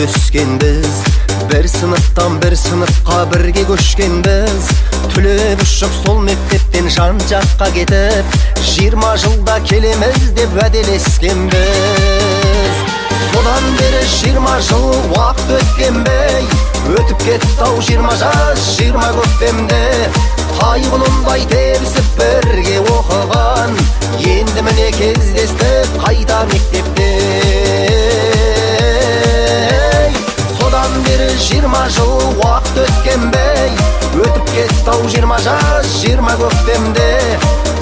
өскенбіз, бір сыныптан бір сыныпқа бірге көшкенбіз. Түлеп ұшып сол мектептен жан жаққа кетіп, 20 жылда келеміз деп уәделескенбіз. Содан бері 20 жыл уақыт өткенбей, өтіп кетті-ау 20 жас 20 көктемде. Тайғұлындай тебісіп бірге оқыған, енді міне кездестік қайта мектепте. Содан бері 20 жыл уақыт өткенбей, өтіп кетті-ау 20 жас 20 көктемде.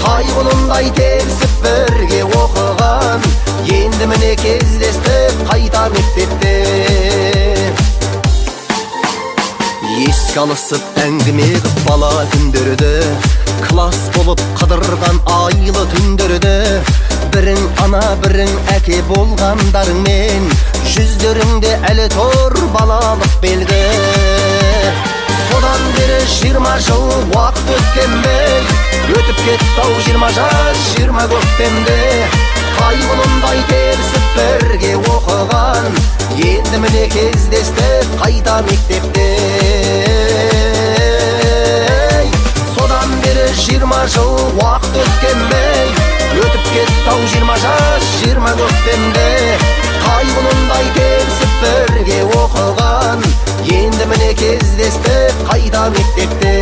Тайғұлындай тебісіп бірге оқыған, енді міне кездестік қайта мектепте. Еске алысып әңгіме қып бала күндерді, класс болып қыдырған айлы түндерді. Бірің ана бірің әке болғандарыңмен, жүздеріңде әлі тұр балалық белгі. Содан бері 20 жыл уақыт өткенбей, өтіп кетті-ау 20 жас 20 көктемде. Тайғұлындай тебісіп бірге оқыған, енді міне кездестік қайта мектепте. Содан бері 20 жыл уақыт өткенбей, өтіп кетті-ау 20 жас 20 көктемде. Тайғұлындай тебісіп бірге оқыған, енді міне кездестік қайта мектепте.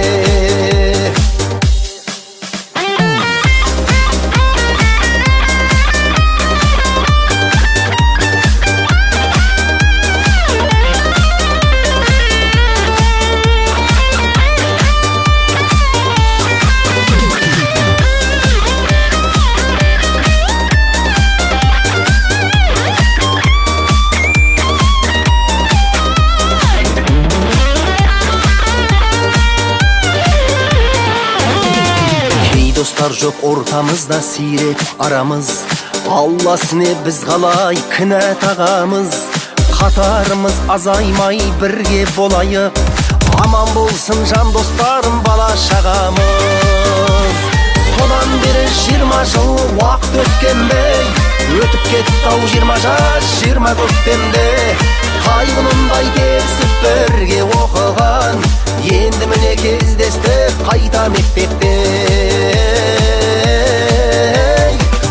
Достар жоқ ортамызда сирек арамыз, Алласыне біз қалай кінә тағамыз. Қатарымыз азаймай бірге болайық, аман болсын жан достарым бала шағамыз. Содан бері 20 жыл уақыт өткенбей, өтіп кетті-ау 20 жас 20 көктемде. Тайғұлындай тебісіп бірге оқыған, енді міне кездестік қайта мектепте.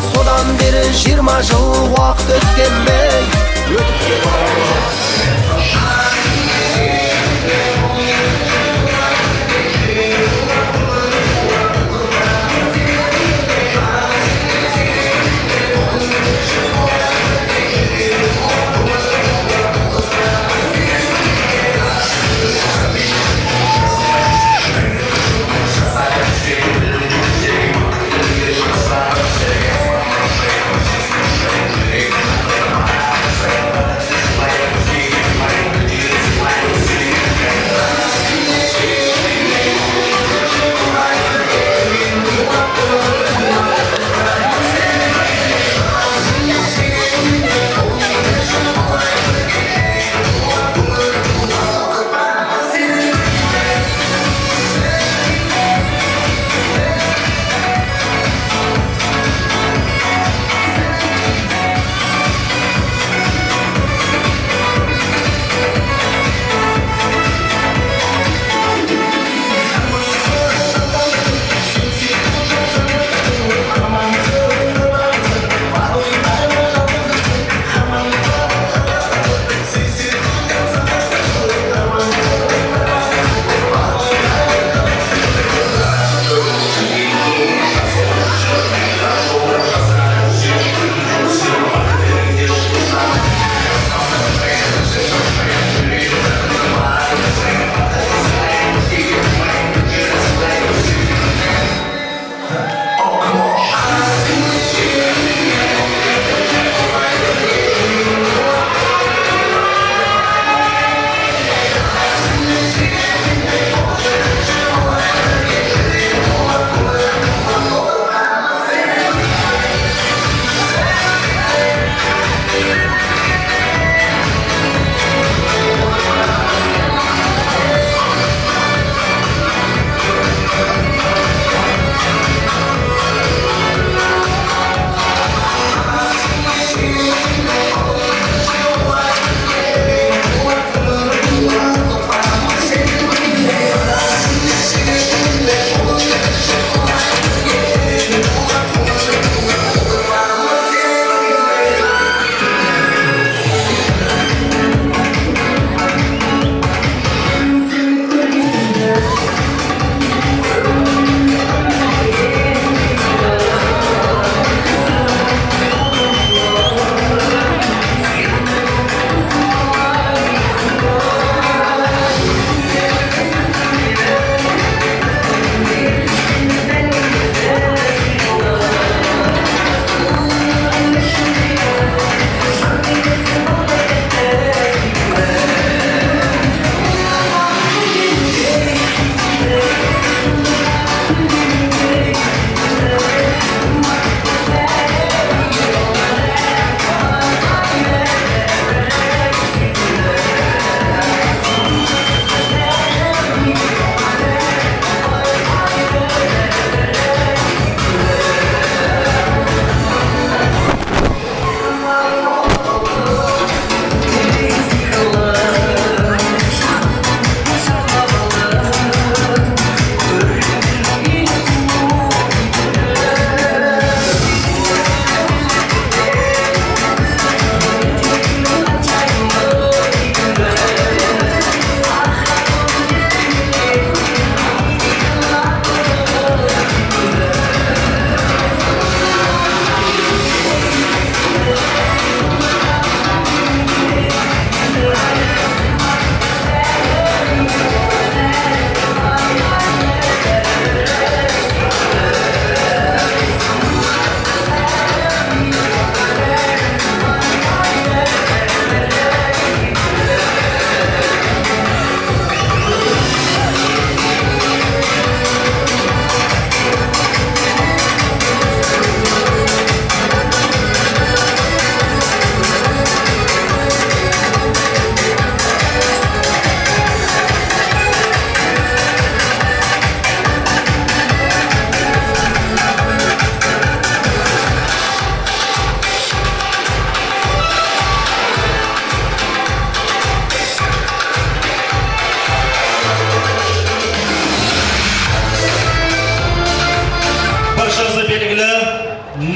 Содан бері 20 жыл уақыт өткенбей, өтіп кетті-ау.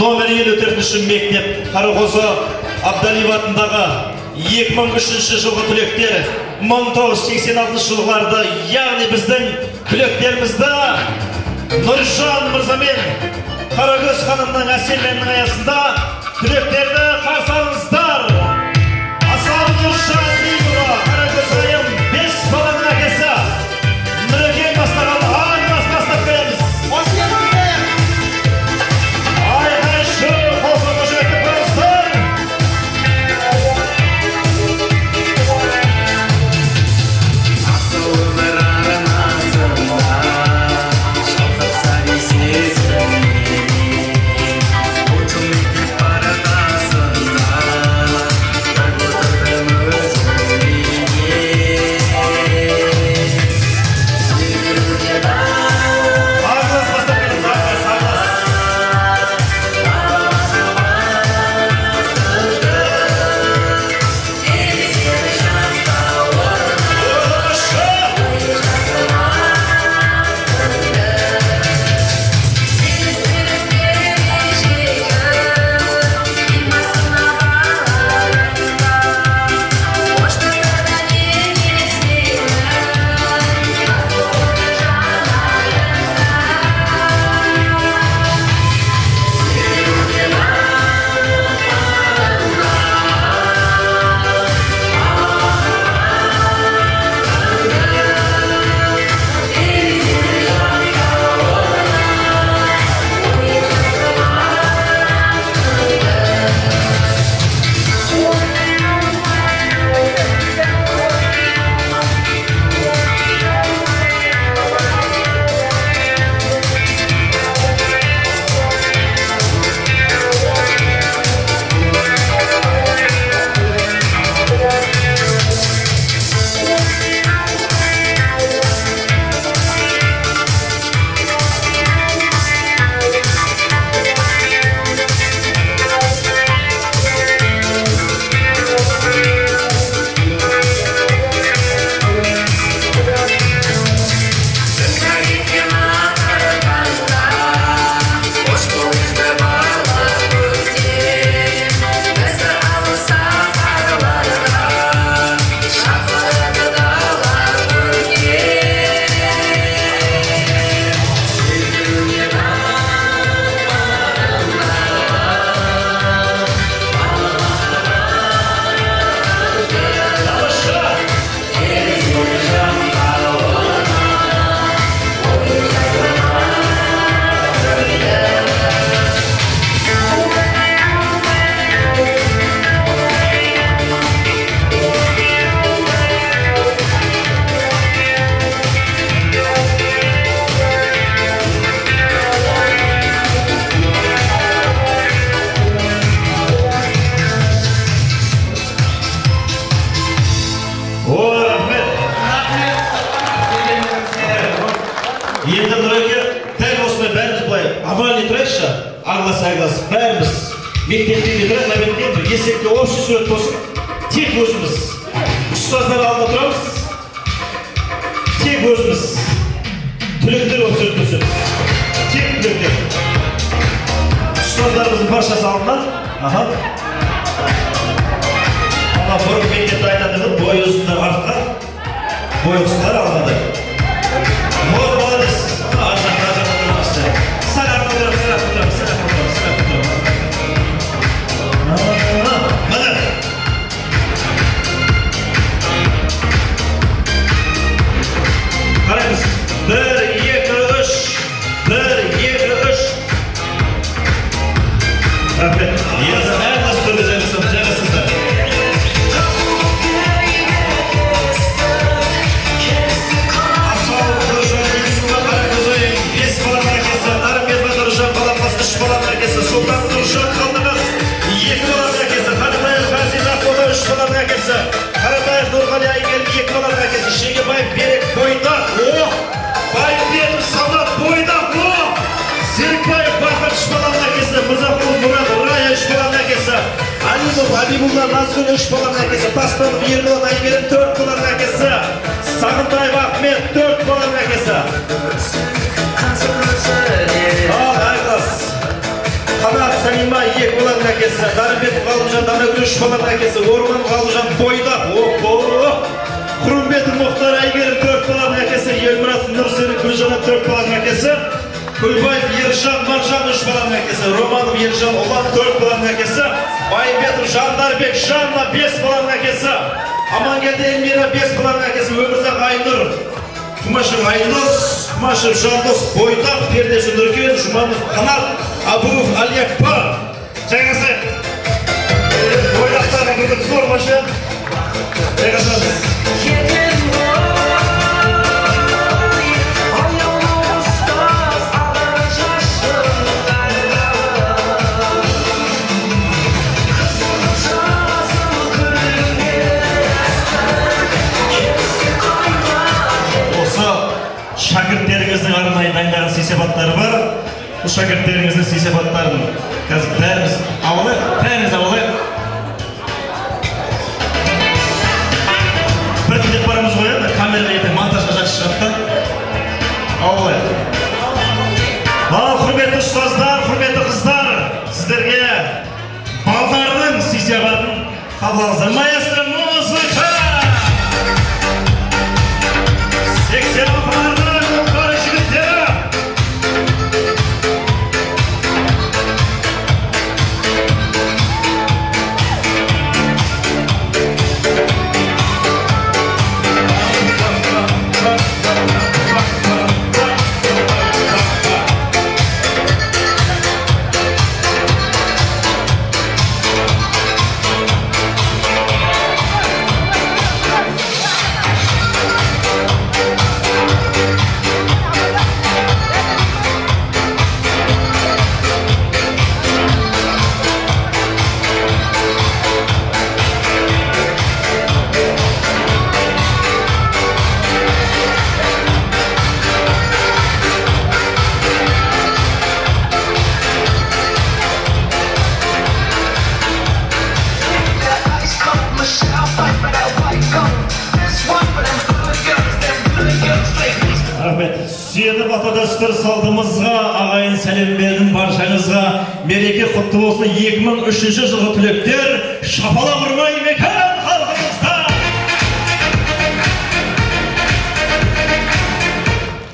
номер 54 мектеп Қарақозы Абдалиев атындағы 2003 жылғы түлектер 1986 жылғарды, яғни біздің түлектерімізді Нұржан мырза мен Қарагөз ханымның әсерленің аясында түлектерді қарсы алыңыздар. Асал Нұржан Бейбұра, Қарагөз айым 5 баланың әкесі. Нұреген бастаған ағыз бастап береміз. Енді Нұреке, дәл осылай бәріміз былай авральный тұрайықшы, ағылас бәріміз мектептегі бір нәбеттен бір есепте общий сурет болсын, тек өзіміз ұстаздар алдында тұрамыз, тек өзіміз түлектер болып сурет түсеміз, тек түлектер. Ұстаздарымыздың баршасы алдында, ана бұрын мектепті айтады, бой ұзындар артқа, бой ұзындар алдында. Вот, молодец. Сарап отырам. Мына. Қараймыз. 1, 2, 3. Рахмет. Енді әрқас түрде жайғасыңдар. Баланың әкесі Сұлтан Нұржан қалдыңыз, 2 баланың әкесі Қаратаев Ғазиза Қода 3 баланың әкесі, Қаратаев Нұрғали Айгел 2 баланың әкесі, Шегебаев Берек Бойдақ, Байымбетов Самат Бойдақ, Серікбаев Бақыт 3 баланың әкесі, Мұзафул Мұрат Рая 3 баланың әкесі, Алимов Алимулла Назгүл 3 баланың әкесі, Тастанов Ерболат Айгерім 4 баланың әкесі, Сағынтаев Ахмет 4 баланың әкесі. Қанат Сәлим Ғалымжан Данагүш баланың әкесі, Орман Ғалымжан Бойдақ, Құрымбет Мұхтар Әйгерім 4 баланың әкесі, Елмұрат Нұрсері Гүлжана 4 баланың әкесі, Күлбаев Ержан Маржан 3 баланың әкесі, Романов Ержан Олан 4 баланың әкесі, Байымбетов Жандарбек Жанна 5 баланың әкесі, Амангелді Эльмира 5 баланың әкесі, Өмірзақ Айнұр, Құмашев Айнос, Құмашев Жандос Бойдақ, Пердеші Нұркен, Жұманов Қанат, Абуов Алиякпар. Жайғасы, Бойдақтарға бүгін зор башы. Жайғасыңыз. Шәкірттеріңіздің арнайы дайындаған сый-сипаттары бар. Бұл шәкірттеріңіздің сый-сипаттарын қазір бәріміз алайық. Бір тілек барымыз қояды, камераға ертең монтажға жақсы шығады. Алайық. Құрметті ұстаздар, құрметті қыздар, сіздерге балдардың сый-сипатын қабылыңыздар. Маэстро музыка! 80 Сүйеніп атадастыр салдымызға, ағайын сәлем бердім баршаңызға. Мереке құтты болсын. 2003 жылғы түлектер шапала құрмай мекен халқымызда.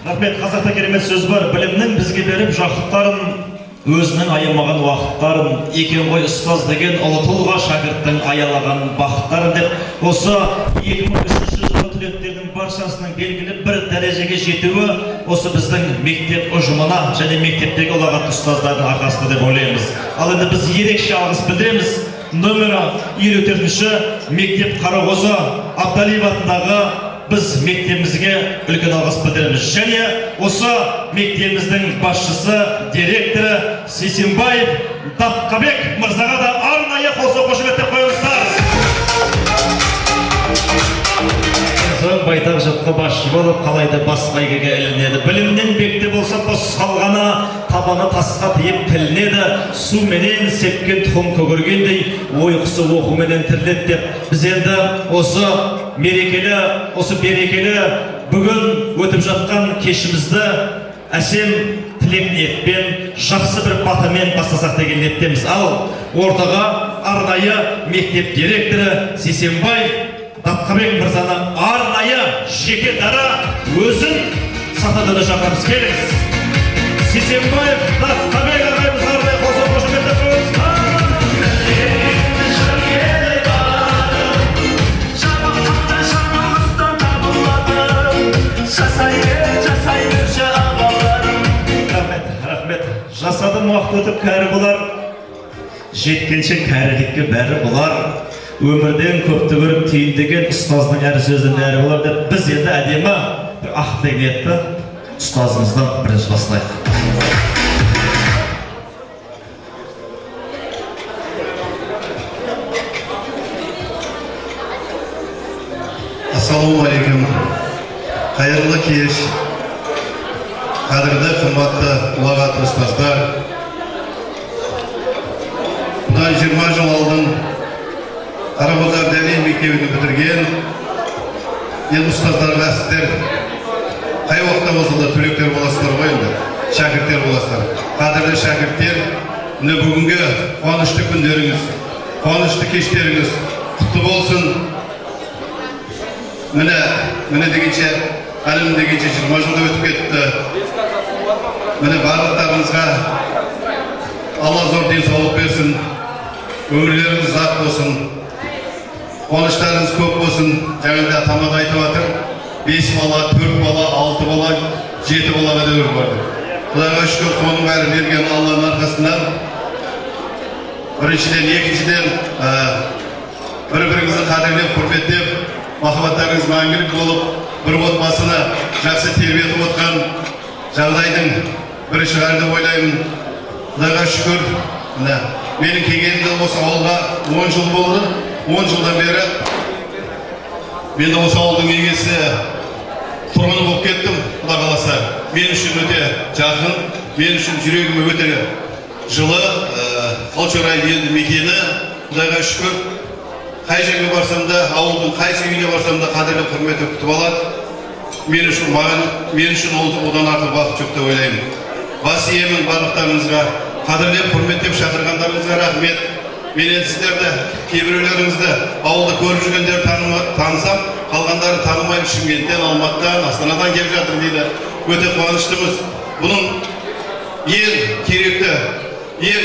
Рахмет, қазақта керемет сөз бар. Білімнің бізге беріп жақыттарын, өзінің аямаған уақыттарын, екен ғой ұстаз деген ұлы тұлға шәкірттің аялаған бақыттарын деп, осы 2003 жылғы түлектердің баршасының белгілі бір дәрежеге жетуі осы біздің мектеп ұжымына және мектептегі ұлағатты ұстаздардың арқасында деп ойлаймыз. Ал енді біз ерекше алғыс білдіреміз нөмірі 54-ші мектеп Қарағозы Абдалиев атындағы біз мектебімізге үлкен алғыс білдіреміз. Және осы мектебіміздің басшысы, директоры Сейсенбаев Дапқабек мырзаға да арнайы қошеметтеп қойыңыздар. Байтақ жұртқа басшы болып, қалайда бас бәйгеге ілінеді. Білімнен бекте болса бос қалғаны, табаны тасқа тиіп тілінеді. Суменен сепкен тұқым көгергендей, ойқысы оқуменен тірлет деп. Біз енді осы берекелі бүгін өтіп жатқан кешімізді әсем тілек ниетпен, жақсы бір батамен бастасақ деген ниеттеміз. Ал ортаға арнайы мектеп директоры Сейсенбаев Дапқабек мырзаны арнайы жеке дара өзін сахнада шақырамыз. Келіңіз. Сейсенбаев Дапқабек ағайымыз арнайы қошеметтеп қойыңыздар. Рахмет. Жасадым уақыт өтіп кәрі болар, жеткенше кәрілікке бәрі болар. Өмірден көпті көріп түйіндеген ұстаздың әр сөздің бәрі болар деп, біз енді әдемі бір ақтық ниетті ұстазымыздан бірінші бастайық. Ассалаумағалейкум. Қайырлы кеш. Қадірлі қымбатты ұлағатты ұстаздар. Бұдан 20 жыл алдын Қарағозы Абдалиев мектебін бітірген енді ұстаздарға сіздер қай уақытта болса да түлектер боласыздар ғой, енді шәкірттер боласыздар. Қадірлі шәкірттер, міне бүгінгі қуанышты күндеріңіз, Қуанышты кештеріңіз құтты болсын. Міне дегенше, әлім дегенше 20 жылда өтіп кетті. Міне барлықтарыңызға Алла зор денсаулық берсін. Өмірлеріңіз ұзақ болсын. Қуаныштарыңыз көп болсын. Жаңағыда тамада айтып жатыр. 5 бала, 4 бала, 6 бала, 7 балаға да өмір барды. Құдайға шүкір, соның бәрі берген Алланың арқасынан. Біріншіден, екіншіден, бір-біріңізді қадірлеп, құрметтеп, махаббаттарыңыз мәңгілік болып, бір отбасыны жақсы тербетіп отқан жағдайдың бірі шығар деп ойлаймын. Құдайға шүкір, менің келгенімде осы ауылға 10 жыл болды. 10 жылдан бері мен осы ауылдың егесі тұрғыны болып кеттім. Құдай қаласа, мен үшін өте жақын, мен үшін жүрегіме өте жылы, Қалчорай елді мекені. Құдайға шүкір, қай жерге барсам да, ауылдың қайсы үйіне барсам да қадірлеп, құрметтеп күтіп алады. Мен үшін одан артық бақыт жоқ деп ойлаймын. Бас иемін барлықтарыңызға, қадірлеп, құрметтеп шақырғандарыңызға рахмет. Мен сіздерді, кейбіреулеріңізді ауылды көріп жүргендер танысам, қалғандары танымай Шымкенттен, Алматыдан, Астанадан келіп жатыр дейді. Өте қуаныштымыз. Бұның ең керекті, ең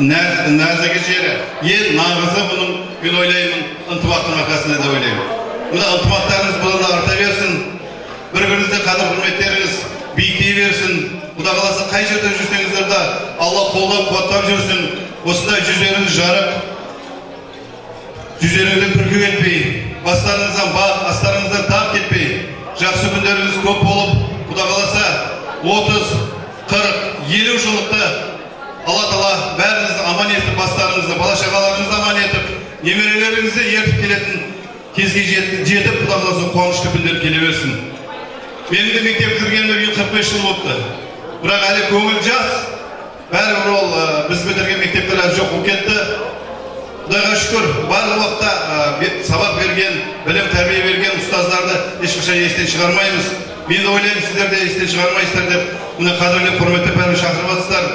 нәзігі жері, ең нағызы бұның, мен ойлаймын, ынтымақтың арқасында да ойлаймын. Мына ынтымақтарыңыз бұдан арта берсін, бір-біріңізде қадір құрметтеріңіз биіктей берсін. Құдай қаласа қай жерде жүрсеңіздер де Алла қолдап қуаттап жүрсін. Осындай жүздеріңіз жарық, жүздеріңізден күлкі кетпей, бастарыңыздан бақ, астарыңыздан тақ кетпей, жақсы күндеріңіз көп болып, Құдай қаласа 30, 40, 50 жылықты Алла Тағала бәріңізді аман етіп, бастарыңызды, бала-шағаларыңызды аман етіп, немерелеріңізді ертіп келетін кезге жетіп, Құдай қаласа қуанышты күндер келе берсін. Менің де мектеп кіргеніме 45 жыл болыпты. Бірақ әлі көңіл жас, бәрібір ол біз бітірген мектептер әлі жоқ болып кетті. Құдайға шүкір, барлық уақытта сабақ берген, білім тәрбие берген ұстаздарды ешқашан естен шығармаймыз. Мен де ойлаймын, сіздер де естен шығармайсыздар деп, мұны қадірлеп, құрметтеп бәрін шақырып жатсыздар,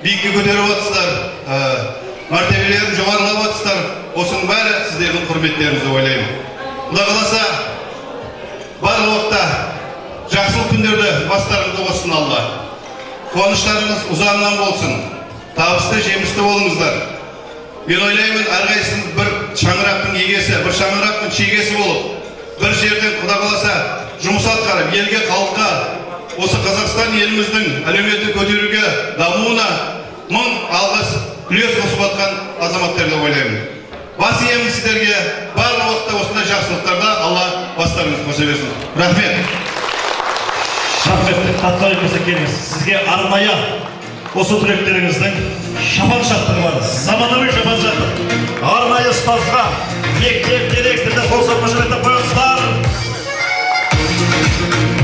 биікке көтеріп жатсыздар, мәртебелерін жоғарылап жатсыздар. Осының бәрі сіздердің құрметтеріңізді ойлаймын. Құдай қаласа, барлық уақытта жақсылық күндерді бастарыңызды қоссын Алла. Қуаныштарыңыз ұзағынан болсын, табысты, жемісті болыңыздар. Мен ойлаймын, әрқайсыңыз бір шаңырақтың егесі, бір шаңырақтың шегесі болып, бір жерден Құдай қаласа жұмыс атқарып, елге, халыққа, осы Қазақстан еліміздің әлеуметтік көтеруге, дамуына мың алғыс үлес қосып жатқан азаматтар деп ойлаймын. Бас иемін сіздерге, барлық уақытта осындай жақсылықтарда Алла бастарыңызды қоса берсін. Рахмет. Рахмет, Қатқали Көсекеніңіз, сізге арнайы осы түлектеріңіздің шапан шаттығы бар, заманауи шапан шаттық. Арнайы ұстазға, мектеп директорды қол соққы жүректі қойыңыздар.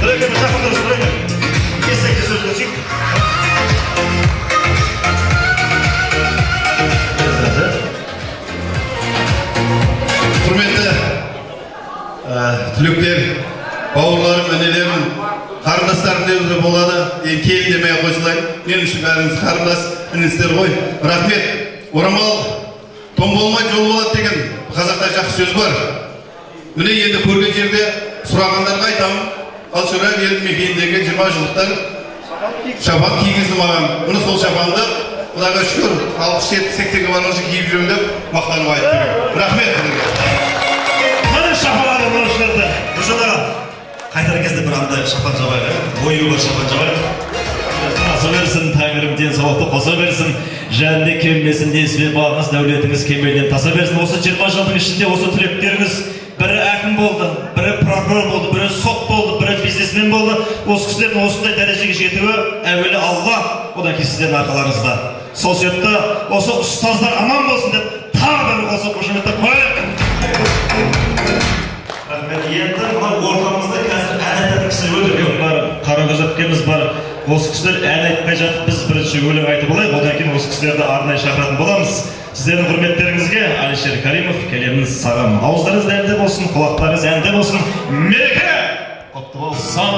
Түлектерді жақын дұрыс түрегі. Кесекте сөз көсек. Құрметті түлектер, бауырларым, інелерім, қарындастарым деуге болады. Кейін демей қойсылайын. Мен үшін бәріңіз қарындас іністер ғой. Рахмет. Орамал том болмай жол болады деген қазақта жақсы сөз бар. Міне енді көрген жерде сұрағандарға айтамын. Қалчорай елді мекеніндегі 20 жылдықтар шапан кигізді маған. Мұны сол шапанды Құдайға шүкір 67-80-ге барғанша киіп жүрмін деп мақтанып айтты. Рахмет. Қане шапалады мұншыларды. Бұшыларға қайтар кезде бір андай шапан жабайға, ойы бар шапан жабайға. Қоса берсін, тәңірім денсаулықты қоса берсін, жәнде кеммесін, несібе бағыңыз, дәулетіңіз кемелден таса берсін. Осы 20 жылдың ішінде осы түлектеріңіз бірі әкім болды, бірі прокурор болды, бірі сот болды, бірі бизнесмен болды. Осы кісілердің осындай дәрежеге жетуі әуелі Алла, одан кейін сіздердің арқаларыңызда. Сол себепті осы ұстаздар аман болсын деп тағы бір қоса қошеметтеп қояйық. Рахмет. Енді мына ортамызда қазір ән айтатын кісілер өте көп бар, Қарагөз әпкеміз бар. Осы кісілер ән айтпай жатып, біз бірінші өлең айтып алайық, одан кейін осы кісілерді арнайы шақыратын боламыз. Сіздердің құрметтеріңізге Алишер Каримов келеміз саған. Ауыздарыңыз әнде болсын, құлақтарыңыз әнде болсын. Мереке құтты болсын.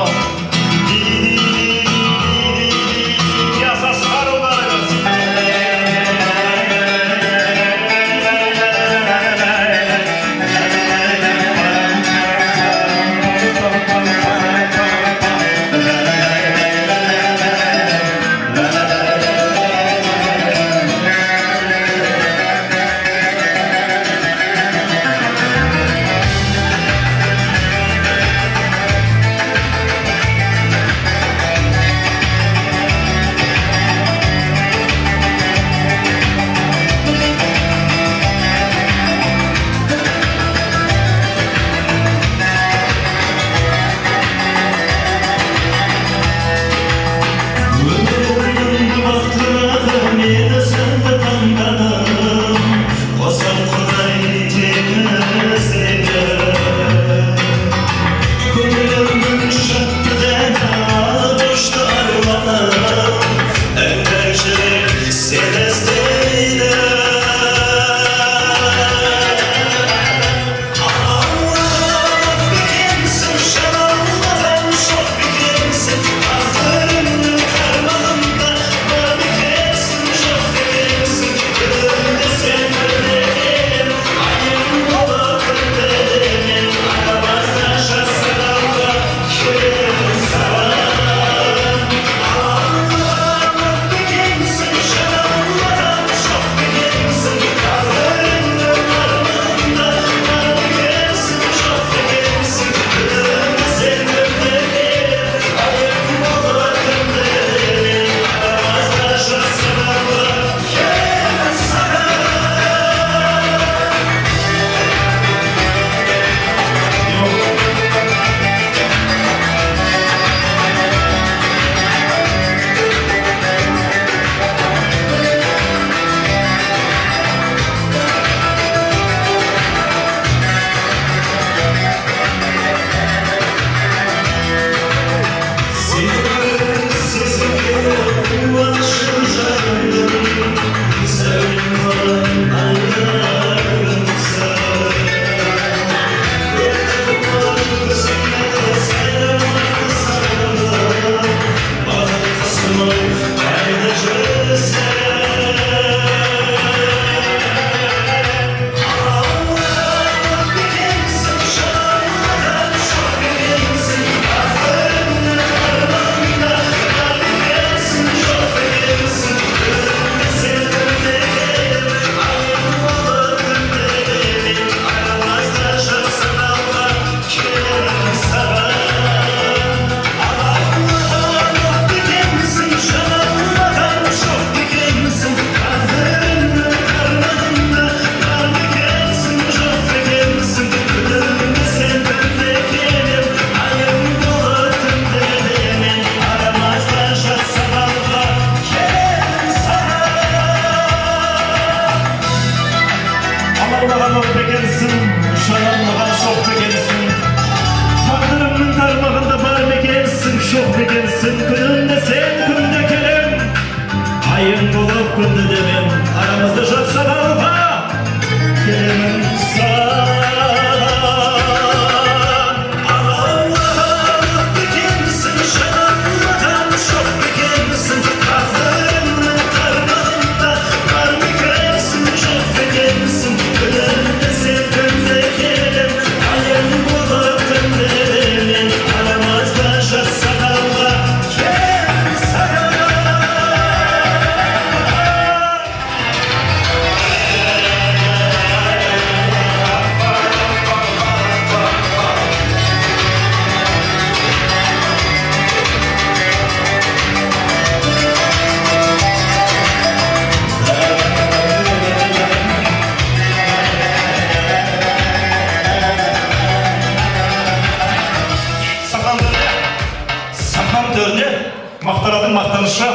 мақтанатын мақтанышы,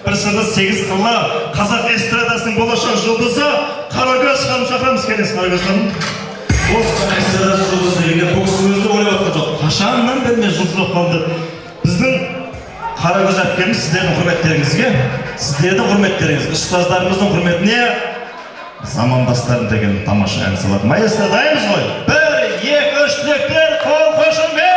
бір сырды 8 қырлы қазақ эстрадасының болашақ жұлдызы Қарагөз ханым шақырамыз. Келіңіз, Қарагөз ханым. Осы эстрада жұлдызы дегенде бұл кісі өзі ойлап отқан жоқ. Қашаннан бері мен жұлдыз болып қалды. Біздің Қарагөз әпкеміз сіздердің құрметтеріңізге, сіздердің құрметтеріңізге, ұстаздарымыздың құрметіне Замандастарым деген тамаша ән салады. Маэстро, дайынбыз ғой? 1, 2, 3 түлектер, қол қошымен!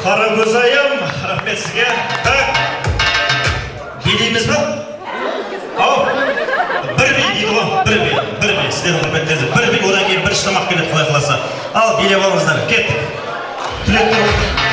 Қарагөз айым, рахмет сізге. Так, билейміз бі? Ау, бір бей дейді ғой, бір бей, сіздердің құрметтеріңізге. Бір бей, одан кейін бір штамақ келеді қалай қаласа. Ал, билеп алыңыздар, кеттік. Түлектер.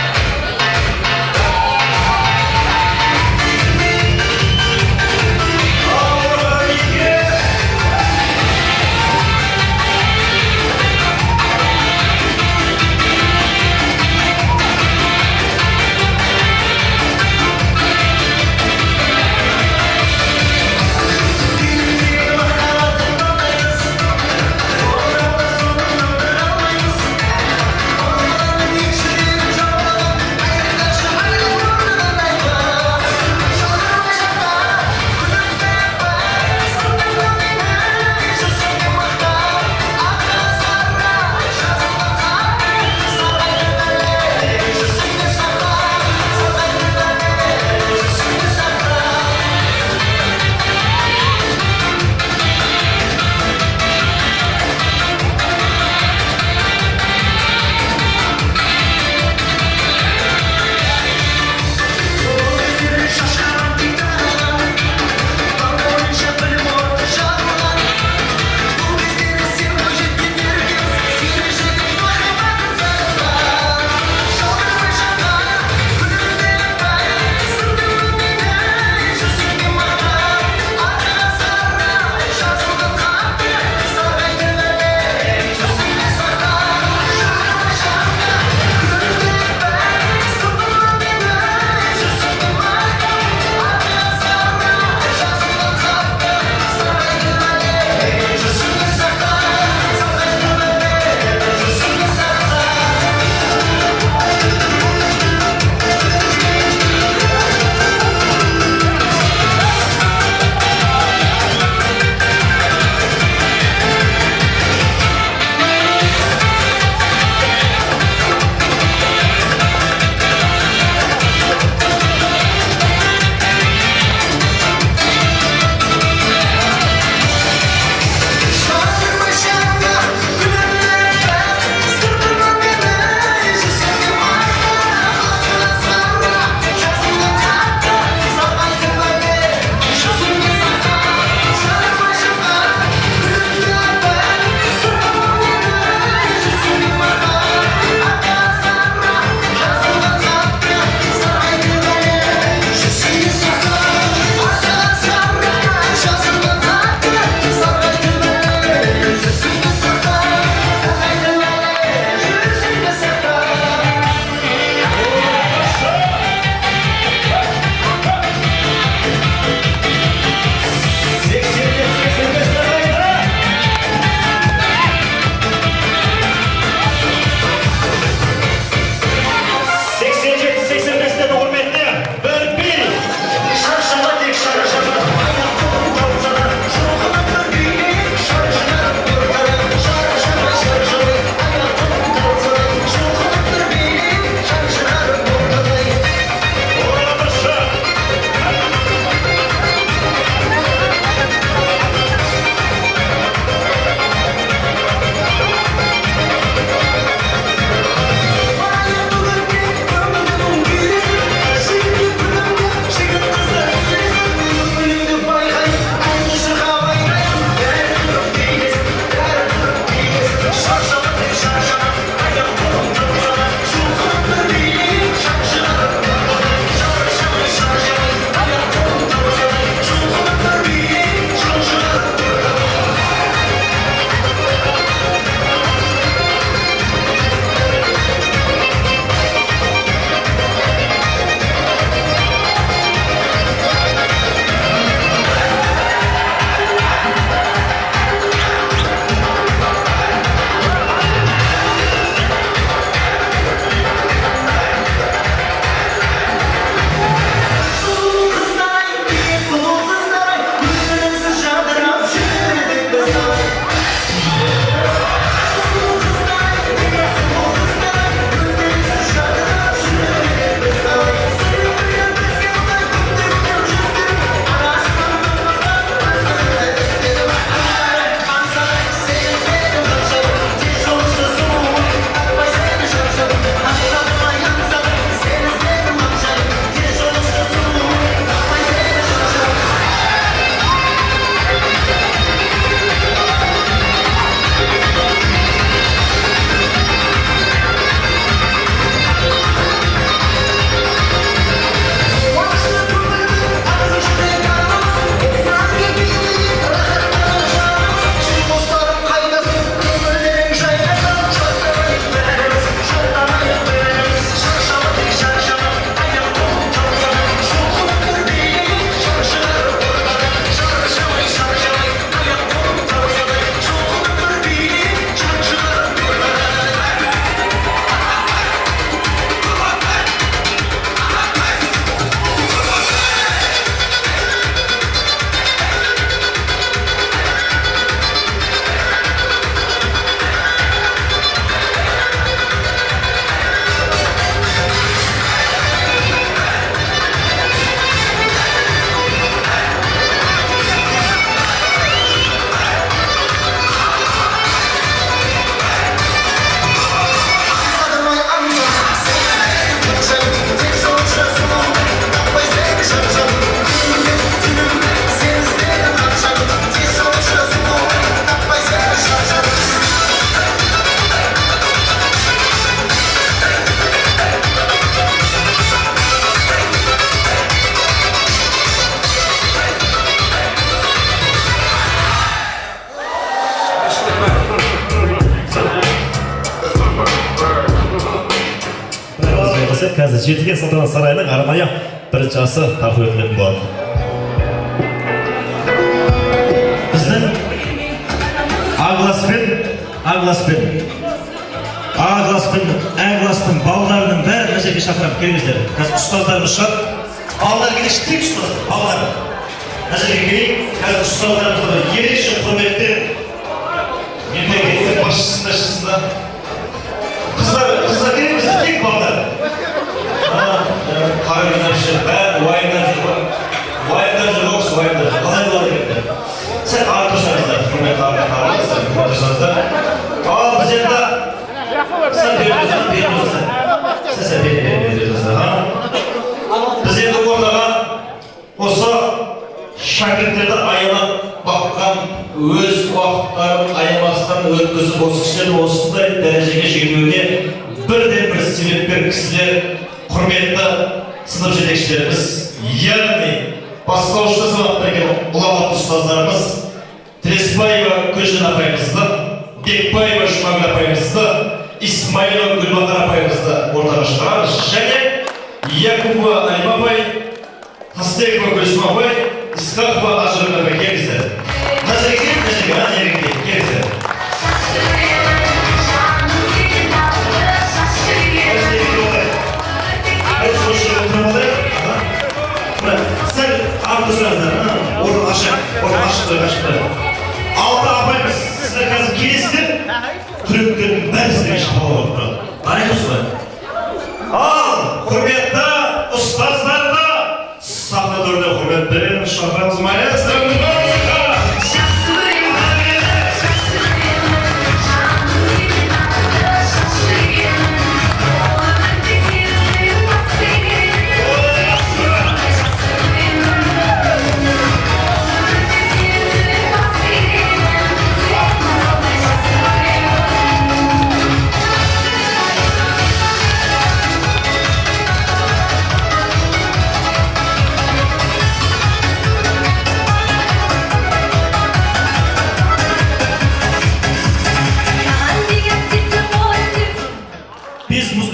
жетіген салтанат сарайының арнайы бірінші асы тарту етілетін болады. Біздің А класстың балаларының бәрі мына жерге шақырып келіңіздер. Қазір ұстаздарымыз шығады. Балалар келеші тек ұстаз, балалар. Мына жерге келейік. Қазір ұстаздарымызды ерекше құрметпен мемлекеттің басшысында. Қыздар келіңіздер, тек балалар. Қараңыздар үшін бәрі уайымдар жүр. Қалай болады екендер? Сәл ары тұрсаңыздар, құрметті ағаларымыздар. Ал біз енді біз енді ортаға осы шәкірттерді аялап баққан, өз уақыттарын аямастан өткізіп, осы кісілерді осындай дәрежеге жетуіне бірден бір себепкер кісілер, құрметті сынып жетекшілеріміз, яғни бастаушысы сынып берген ұлағатты ұстаздарымыз Треспаева Көшен апайымызды, Бекбаева Жұмагүл апайымызды, Исмаилова Гүлбахар апайымызды ортаға шығарамыз, және Якубова Алима апай, Тастекова Гүлсім апай, Исқақова Ажырым апай келіңіздер. Мына жерге келіңіздер. Сәл артты сұраңыздар, орын ашық. Алты апайымыз, сіздер қазір келесіздер, түлектердің бәрі сіздерге шапалап отырады. Қараймыз ба? Ал, құрметті ұстаздарды сахна төрінде құрметпен шақырамыз. Маэстро музыка!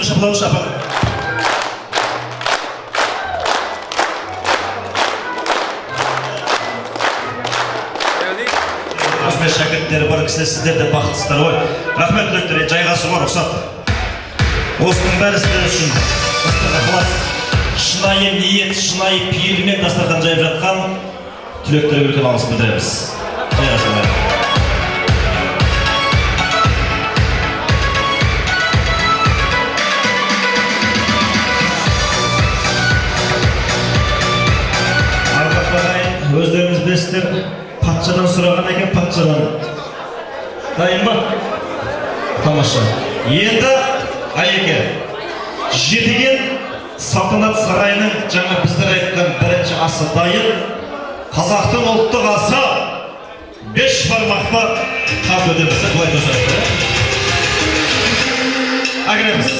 Шапалаушы апа. Осындай шәкірттері бар кісілер, сіздер де бақыттысыздар ғой. Рахмет түлектер, жайғасуға рұқсат. Осының бәрі сіздер үшін шынайы ниет, шынайы пейілмен дастархан жайып жатқан түлектерге үлкен алғыс білдіреміз. Жайғасуға. Өздеріңіз білесіздер, патшадан сұраған екен, патшадан. Дайын ба? Тамаша. Енді Айеке, жетіген салтанат сарайының жаңа біздер айтқан бірінші асы дайын. Қазақтың ұлттық асы 5 бармақта тап өтеміз. Бұлай көзірді. Әгіреміз.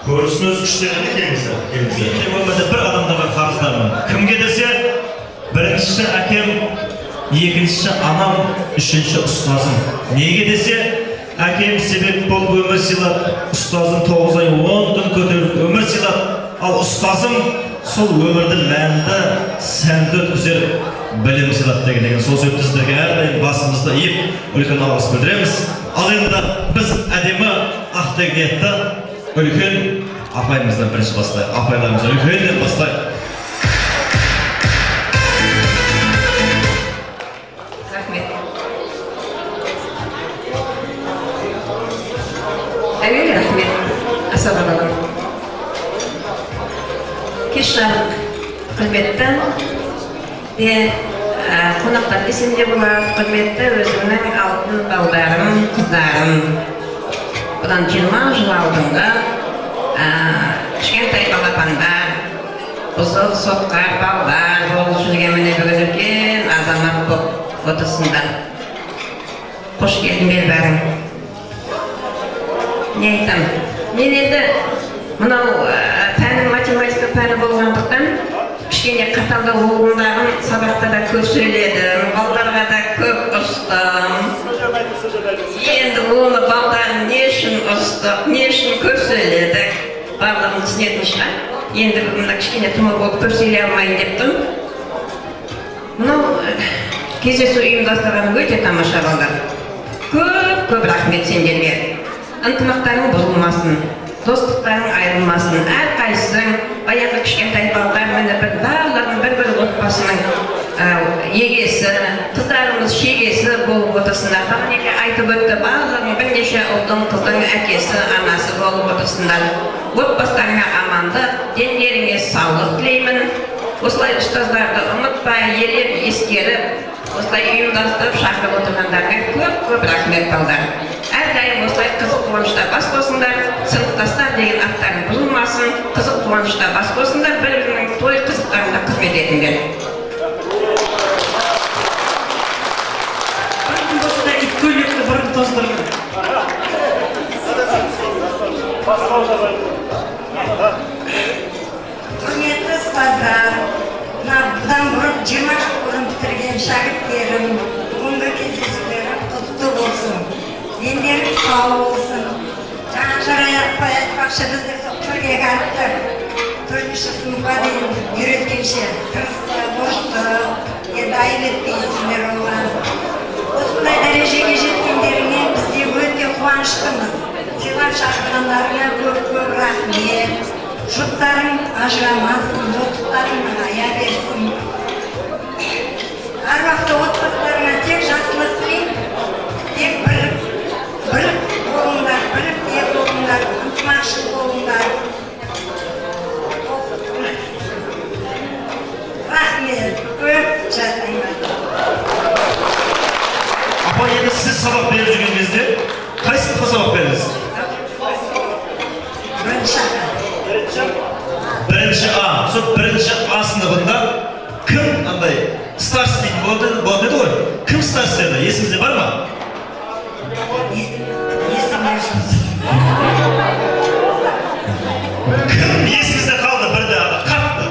Көрісіңіз күштеріне келіңіздер. Өмірде бір адамдарға қарыздармын. Кімге десе, біріншісі әкем, екіншісі анам, үшінші ұстазым. Неге десе, әкем себеп болып өмір сыйлап, ұстазым 9 ай 10 күн көтеріп өмір сыйлап, ал ұстазым сол өмірді мәнді, сәнді өткізер білім сыйлап деген. Сол себепті сіздерге әрдайым басымызды иіп, үлкен алғыс білдіреміз. Ал енді біз әдемі ақтық ниетті үлкен апайымыздан бірінші бастайық. Апайларымыздан үлкенден бастайық. Рахмет. Әуелі рахмет. Асабаларым. Кеш жарық құрметті қонақтар десем де болады, құрметті өзімнің алтын балдарым, қыздарым. Бұдан 20 жыл алдыңғы кішкентай балапандар, Uzun sotkar ballar bolup жүргенміне бүгін үлкен азамат боп отырсыңдар. Қош келдіңдер бәрің. Не айтам? Мен енді мынау пәнім математика пәні болғандықтан кішкене қаталдау оқуымдағын сабақта да көп сөйледім, балдарға да көп ұрыстым. Енді оны балдарын не үшін ұрыстық, не үшін көп сөйледік, барлығын түсінетін шығар. Енді мына кішкене тұмыр болып көп сөйлей алмайын дептім. Мынау кездесу ұйымдастырған өте тамаша балдар. Көп рахмет сендерге. Ынтымақтарың бұзылмасын, достықтарың айырылмасын. Әрқайсың баяғы кішкентай балдар міне барлығын бір отбасының егесі, қыздарымыз шегесі болып отырсыңдар. Бағанеке айтып өтті, барлығын бірнеше ұлдың қыздың әкесі, анасы болып отырсыңдар. Отбасыларыңа амандық, дендеріңе саулық тілеймін. Осылай ұстаздарды ұмытпай, елеп, ескеріп, осылай ұйымдастырып шақырып отырғандарға көп рахмет балдар. Әрдайым осылай қызық қуанышта бас қосыңдар, сыныптастар деген аттарың бұзылмасын, қызық қуанышта бас қосыңдар, бір-бірінің той қызықтарында қызмет етіңдер. Осылай ит көйлекті бұрын тоздырды. Құрметті ұстаздар, бұдан бұрын 20 жыл бұрын бітірген шәкірттерім, бүгінгі кездесулерім құтты болсын. Дендерің сау болсын. Жаңа жараятпай айтпақшы бізді түрге қарттыр. 4-ші сыныпқа дейін үйреткенше тырысты, бошты, енді айып етпейсіңдер оған. Осындай дәрежеге жеткендеріңе бізде өте қуаныштымыз. Сыйлап шақырғандарыңа көп рахмет. Жұптарың ажырамасын, достықтарың нығая берсін. Әр уақытта отбасыларыңа тек жақсылық тілеймін. Тек бірік болыңдар, бірікте болыңдар, ынтымақшыл болыңдар. Рахмет, көп жасаймын. Апа, енді сіз сабақ беріп жүрген кезде қай сыныпқа сабақ бердіңіз? Бірінші А. Сол бірінші А сыныбында кім андай старший дейтін болады еді ғой? Кім старший еді? Есіңізде бар ма? Кім есіңізде қалды? Бірде қатты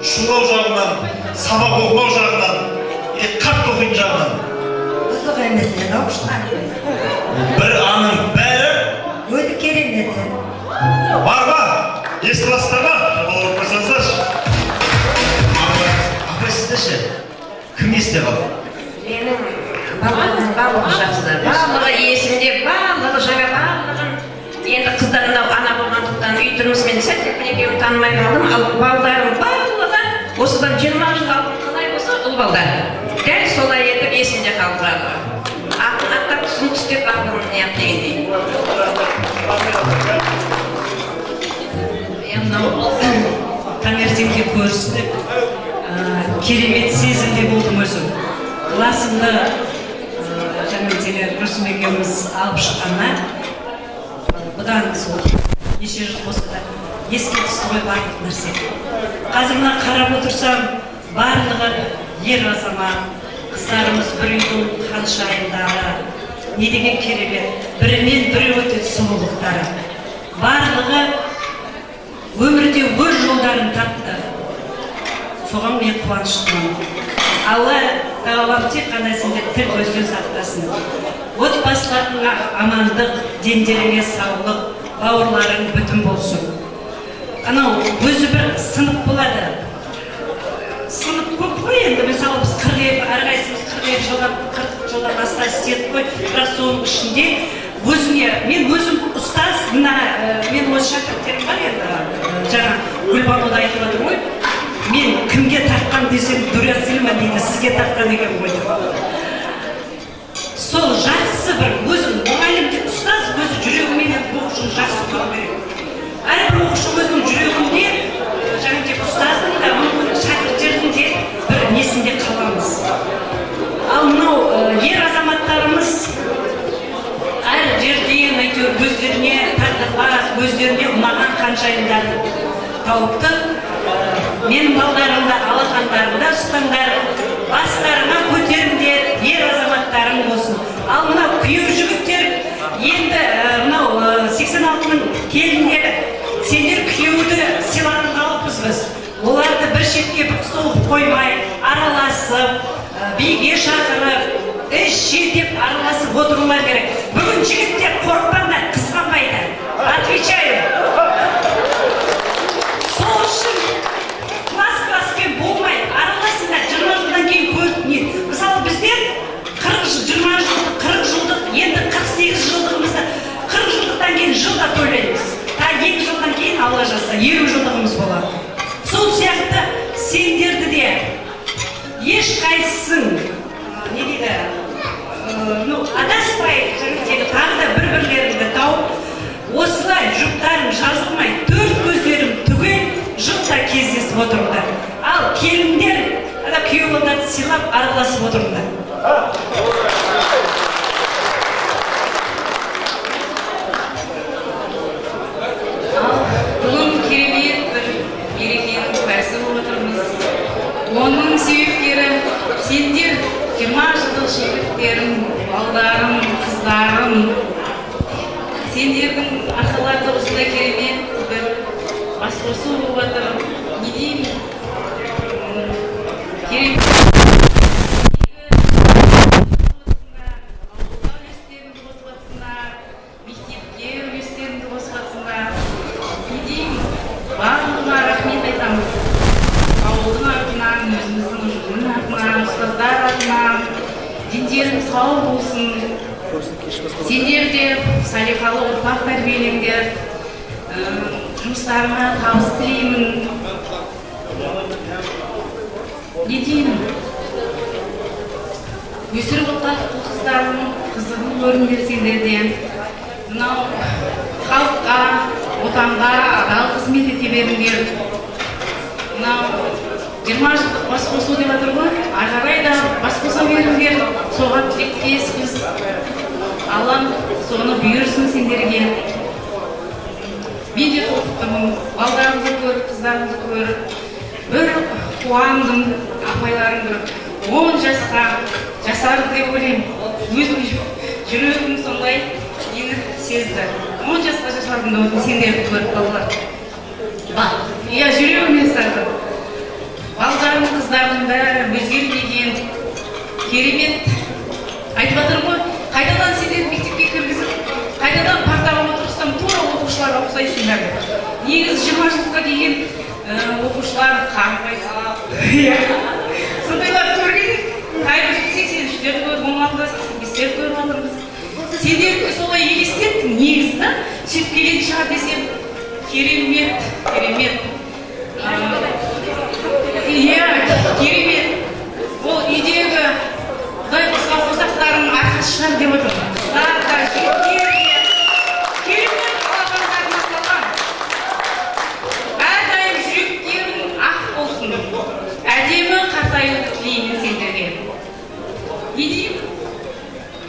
шулау жағынан, сабақ оқымау жағынан, қатты оқиын жағынан. Бұзық емес еді, оқыштар. Бір аның бәрі Өті керемет еді. бар ма? Естіп аласыздар ма? Олар қойсаңыздаршы. Апай сізде ше? Кім есте қалды? Менің барлығы жақсы, барлығы есімде, барлығы жаңа барлығын. Енді қыздарымда ана болғандықтан үй тұрмысымен сәттеп екеуін танымай қалдым, ал балдарым барлығы осыдан 20 жыл алдын қалай болса ұл балдар. Дәл солай етіп есімде қалдырады. Атын аттап түсін түстеп барлығын не дегендей. Мынау таңертеңге көрістік, керемет сезімде болдым өзім. Классымды жаңа Гүлсім екеуміз алып шыққаннан бұдан сол неше жыл болса да еске түсті ғой барлық нәрсе. Қазір мына қарап отырсам, барлығы ер азамат, қыздарымыз бір үйдің ханшайымдары, не деген керемет, бірінен бірі өте сұлулықтары. Барлығы өмірде өз жолдарын тапты. Соған мен қуаныштымын. Алла тағалам тек қана сендер тіл көзден сақтасын. Отбасыларыңа амандық, дендеріңе саулық, бауырларың бүтін болсын. Анау өзі бір сынып болады. Сынып көп қой енді, мысалы біз 40 әрқайсымыз 40 жылдан аса істедік қой. Бірақ соның ішінде мен өзім ұстаз, мен өз шәкірттерім бар енді, жаңа Гүлбану да айтып отыр ғой. Мен кімге таққан десем, дурацилма дейді, сізге таққан екен ғой. Сол жақсы бір өзім мұғалімде ұстаз өзі жүрегімен оқушыны жақсы көру керек. Әрбір оқушы өзінің жүрегінде, жаңа ұстаздың да, шәкірттердің де бір несінде қаламыз. Ал мынау ер азаматтарымыз әр жерден әйтеуір өздеріне тағдырлас, өздеріне ұнаған ханшайымдарды тауыпты. менің балдарымды алақандарында ұстаңдар, бастарына көтеріңдер, ер азаматтарың болсын. Ал мынау күйеу жігіттер, енді мынау 86-ның келіндері, сендер күйеуді сыйлаған халықпыз біз. Оларды бір шетке соғып қоймай, араласып, биге шақырып, деп араласып отырулар керек. Бүгін жігіттер қорықпаңдар, қызғанбайды. Отвечаю. Сол үшін класс-класспен болмай, араласыңдар, 20 жылдан кейін көріп не. Мысалы біздер 20 жылдық, 40 жылдық, енді 48 жылдығымызды 40 жылдықтан кейін жылда тойлаймыз. 2 жылдан кейін Алла жазса 50 жылдығымыз болады. Сол сияқты сендерді де ешқайсың не дейді, адаспай, тағы да бір-бірлеріңді тауып, осылай жұптарың жазылмай, 4 көздерің түгел жылда кездесіп отырыңдар. Ал келіндер, күйеу балдарды сыйлап араласып отырыңдар. Бүгін керемет бір мерекенің куәсі болып отырмыз. Оның себептері сендер 20 жылдық шәкірттерім, балдарым, қыздарым. Сендердің арқаларында осындай керемет бір басқосу болып жатыр. Не деймін? Керемет мектепке үлестеріңді қосқансыңдар. Не деймін? Барлығына рахмет айтамыз. Ауылдың атынан, өзіміздің ұжымның атынан, ұстаздар атынан, дендерің сау болсын. Сендер де салиқалы ұрпақ тәрбиелеңдер. Жұмыстарыңа табыс тілеймін. Не деймін? Өсіріп отқан қыздарының қызығын көріңдер сендерден. Мынау халыққа, отанға адал қызмет ете беріңдер. Мынау 20 жылдық басқосу деп жатыр ғой, ағарай да басқоса беріңдер. Соған тілектеспіз. Аллам соны бұйырсын сендерге. Мен де тоқтымын, балдарымды көріп, қыздарымды көріп, бір қуандым, апайларым көріп. 10 жасқа жасарды деп ойлаймын. Өзім жүрегім сондай нені сезді. 10 жасқа жасардың да өтін сендерді көріп балалар. Иә, жүрегім естарды. Балдарым, қыздарым бәрі өзгермеген керемет. Айтып жатырмын ғой, қайтадан сендерді мектепке кіргізіп, қайтадан партаға отырсам, тура оқушыларға ұқсайсыңдар. Негізі 20 жылға деген оқушылар қарым-қайсалап. Сондайлар көрген, қайбір 83-тер көріп, 16-тер көріп алырмыз. Сендерді солай елестеттім, негізді, сөйтіп келетін шығар десем, керемет. Иә, керемет. Ол үйдегі құдай қосқан қосақтарының арқасы шығар деп отырмын. Қыздарға, жігіттерге, керемет алақандарына салған. Әрдайым жүректерің ақ болсын. Әдемі қартаюды тілеймін сендерге. Не деймін?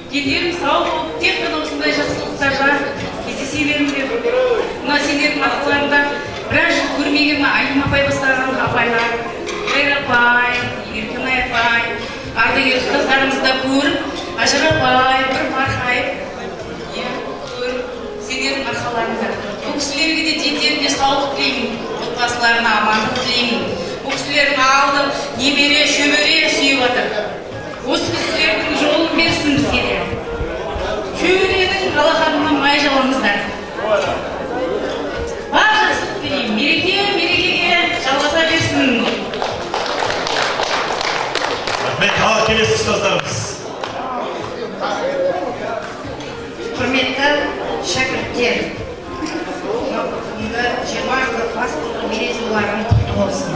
Дендерің сау болып, тек қана осындай жақсылықтарға кездесе беріңдер. Мына сендердің арқаларында біраз жыл көрмеген Айым апай бастаған апайлар, Қайыр апай, Еркінай апай, ардагер ұстаздарымызды көріп, Ажар апай, бір марқайып, көріп, сендердің арқаларында. Бұл кісілерге де дендерінде саулық тілеймін, отбасыларына амандық тілеймін. Бұл кісілердің алды немере, шөбере сүйіп жатыр. Осы кісілердің жолын берсін бізге де. Шөберенің алақанына май жалаңыздар. Бар жақсылық тілеймін. Мерекеге жалғаса берсін. Рахмет, ал келесі ұстаздарымыз. Құрметті шәкірттер, 20 жылдық басқосу мерейтойларың құтты болсын.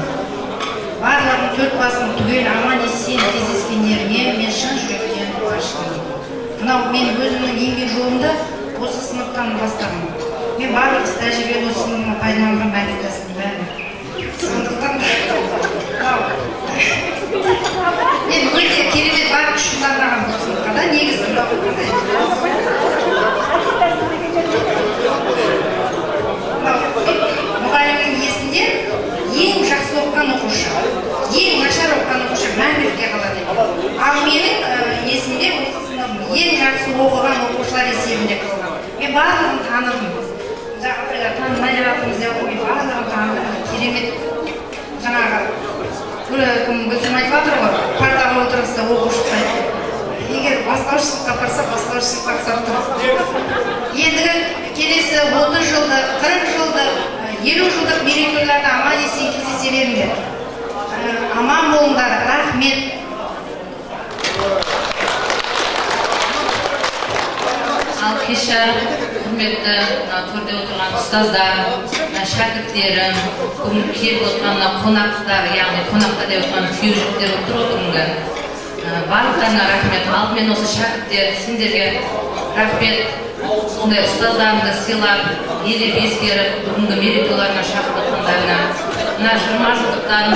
Барлығын 4 басын түгел аман есен кездескендеріне мен шын жүректен қуаныштымын. Мынау мен өзімнің еңбек жолымда осы сыныптан бастадым. Мен барлық іс тәжірибе осы сыныпқа пайдаланған мәдениетім бәрі. Сондықтан мен өте керемет бар күш қолданған бұл сыныпқа да негізі мұғалімнің есінде ең жақсы оқыған жатыр ғой, партаға отырғызса оқу шықпайды. Егер бастаушылыққа барса, бастаушылыққа ақсап тұр. Ендігі келесі 30 жылдық, 40 жылдық, 50 жылдық мерейтойларда аман-есен кездесе беріңдер. Аман болыңдар, рахмет. Ал кеше құрметті төрде отырған ұстаздар, шәкірттерім, бүгін келіп отырған қонақтар, яғни қонақта деп отырған күйеужіктер отыр бүгінгі. Барлықтарына рахмет. Алдымен осы шәкірттер, сендерге рахмет. Сондай ұстаздарымды сыйлап, елеп ескеріп, бүгінгі мерейтойларына шақырып отырғандарына. Мына 20 жылдықтарын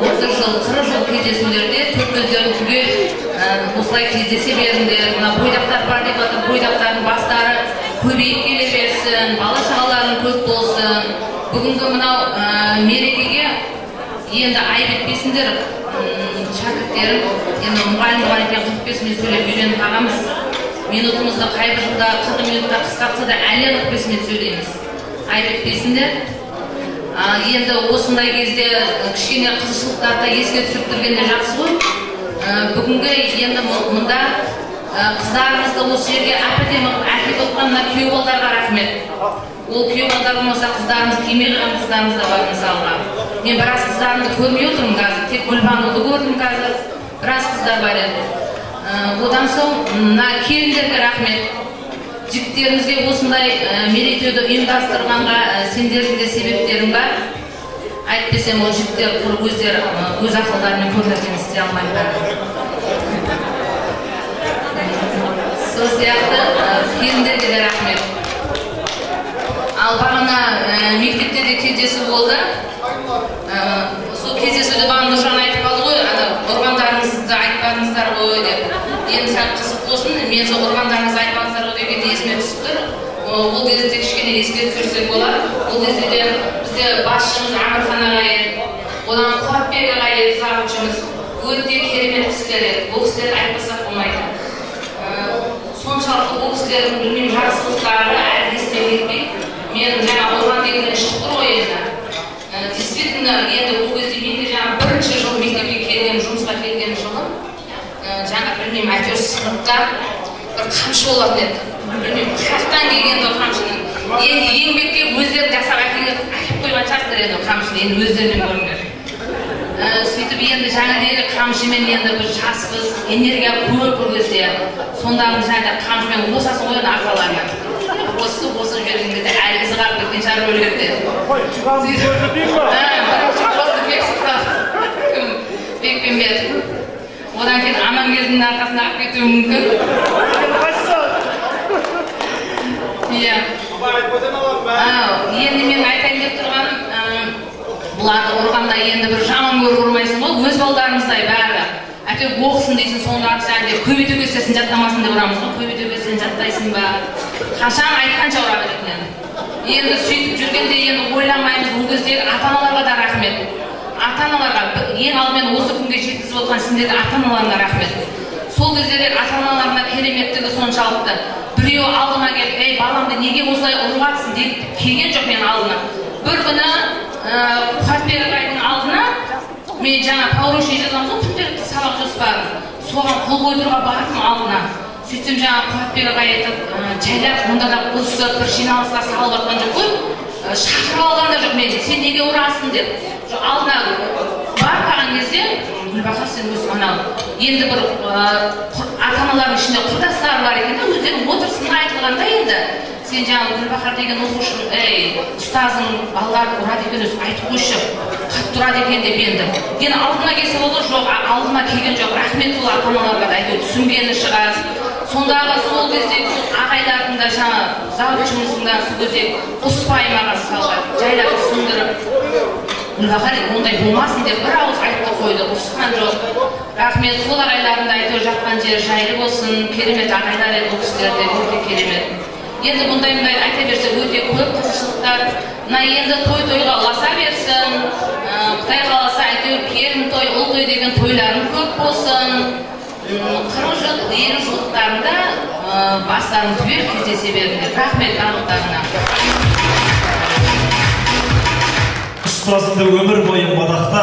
30 жыл, 40 жыл кездесулерде төрт көздерін түгел осылай кездесе беріңдер. Мына бойдақтар бар деп жатыр, бойдақтардың бастары көбейіп келе берсін, бала шағаларың көп болсын. Бүгінгі мынау мерекеге енді айып етпесіңдер, шәкірттерім. Енді мұғалім бар екен 45 минут сөйлеп үйреніп қаламыз. Минутымызды қайбір жылда 40 минутта қысқартса да әлі 45 минут сөйлейміз. Айып етпесіңдер. Енді осындай кезде кішкене қызықшылықтарды еске түсіріп тұргенде жақсы ғой. Бүгінгі енді мұнда қыздарымызды осы жерге әп-әдемі әкеліп отқанына күйеу балдарға рахмет. Ол күйеу балдар болмаса қыздарымыз кимей қалған қыздарымыз да бар мысалға. Мен біраз қыздарымды көрмей отырмын қазір, тек Гүлбануды көрдім қазір. Біраз қыздар бар еді. Одан соң мына келіндерге рахмет. Жігіттерімізге осындай мерейтойды ұйымдастырғанға сендердің де себептерің бар. Әйтпесем ол жігіттер өз ақылдарымен көп нәрсені істей алмайды. Сол сияқты келіндерге де рахмет. Ал бағана мектепте де кездесу болды. Сол кездесуде бағана Нұржан айтып қалды ғой, құрбандарыңызды айтпадыңыздар ғой деп. Енді сәл қызық болсын, мен сол құрбандарыңызды айтпадыңыздар ғой дегенде есіме түсіп тұр. Ол кезде кішкене еске түсірсек болады. Ол кезде де бізде басшымыз Амырхан ағай, одан Қуатбек ағай завучымыз өте керемет кісілер еді. Ол кісілерді айтпасақ болмайды. Соншалықты ол кісілердің білмеймін жақсылықтары әлі есіме кетпейді. Мен жаңа Орған дегеннен шығып тұр ғой енді. Действительно, енді ол кезде менде жаңа бірінші жыл мектепке келген, жұмысқа келген жылым. Жаңа білмеймін, әйтеуір сыныпта бір қамшы болатын еді. Білмеймін, қаяқтан келген ол қамшының. Енді еңбекке өздері жасап әкеліп қойған шығар еді қамшыны, енді өздерінен көріңдер. Сөйтіп енді жаңағы қамшымен енді бір жаспыз, энергия көп бұл кезде. Сондағын жаңағы қамшымен осасын қойын арқаларына. Осы жердің кезде әлі ізі қалып кеткен шығар өлерде. Бірінші қосты бек сұқтар. Бекпен бер. Одан кейін Амангелдінің арқасына ақ кетуі мүмкін. Енді мен айтайын деп тұрғаным, бұларды ұрғанда енді бір жаман көріп ұрмайсың ғой, өз балдарымыздай бәрі. Әйтеуір оқысын дейсің, соңғы атсаң деп, көбейтуге сен жаттамасын деп ұрамыз ғой, көбейтуге сен жаттайсың ба? Қашан айтқанша ұра беретін. Енді сөйтіп жүргенде енді ойламаймыз, ол кездегі ата-аналарға да рахмет. Ата-аналарға ең алдымен осы күнге жеткізіп отқан сендердің ата-аналарына рахмет. Сол кездегі ата-аналарына кереметтігі соншалықты. Біреу алдыма келіп, ей баламды неге осылай ұрып жатсың деп келген жоқ мен алдына. Бір күні Қуатбек ағайдың алдына мен жаңа поручение жазамыз ғой, күнделікті сабақ жоспарын. Соған қол қойдыруға бардым алдына. Сөйтсем жаңа Қуатбек ағай айтып, жайлап мұнда да осы бір жиналысқа салып жатқан жоқ қой. Шақырып алған да жоқ мені, сен неге ұрасың деп. Алдына барып қалған кезде, Гүлбақар сен өз анау. Енді бір ата-аналардың ішінде құрдастары бар екен де, өздерінің отырысында айтылғанда енді. Сен жаңағы Гүлбақар деген оқушың, ұстазың балаларды ұрады екен өзі айтып қойшы, қатты ұрады екен деп енді. Енді алдына келсе болды, жоқ, алдыма келген жоқ, рахмет сол ата-аналарға да әйтеуір түсінгені шығар. Сондағы сол кездегі ағайлардың да жаңа завучымыздың да сол кездегі ұспай маған мысалға жайлап түсіндіріп, Гүлбақар ондай болмасын деп бір ауыз айтты қойды, ұрысқан жоқ. Рахмет, сол ағайлардың да әйтеуір жатқан жері жайлы болсын, керемет ағайлар еді, ол кісілер де өте керемет. Енді мұндай айта берсе өте көп қызықшылықтар. Мына енді той-тойға ұласа берсін, Құдай қаласа әйтеуір келін той, ұл той деген тойларың көп болсын. 40 жыл, 50 жылдықтарында бастарын түгел кездесе беріңдер. Рахмет барлықтарына. Ұстазыңды өмір бойы мадақта,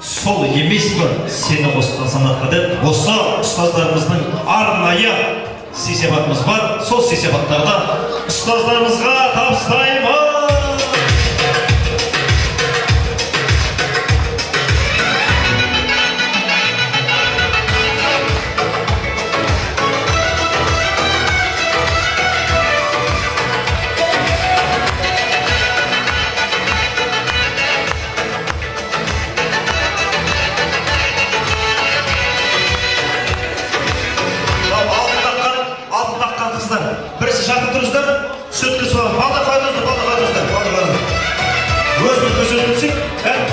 сол емес пе сені қосқан санатқа деп осы ұстаздарымыздың арнайы сый-сияпатымыз бар. Сол сый-сияпаттарды ұстаздарымызға табыстаймыз. Бірісі жақын тұрыздар, сөткі суағы. Балда қойдыңыздар. Өзімізді сөз өтсек, қараймыз.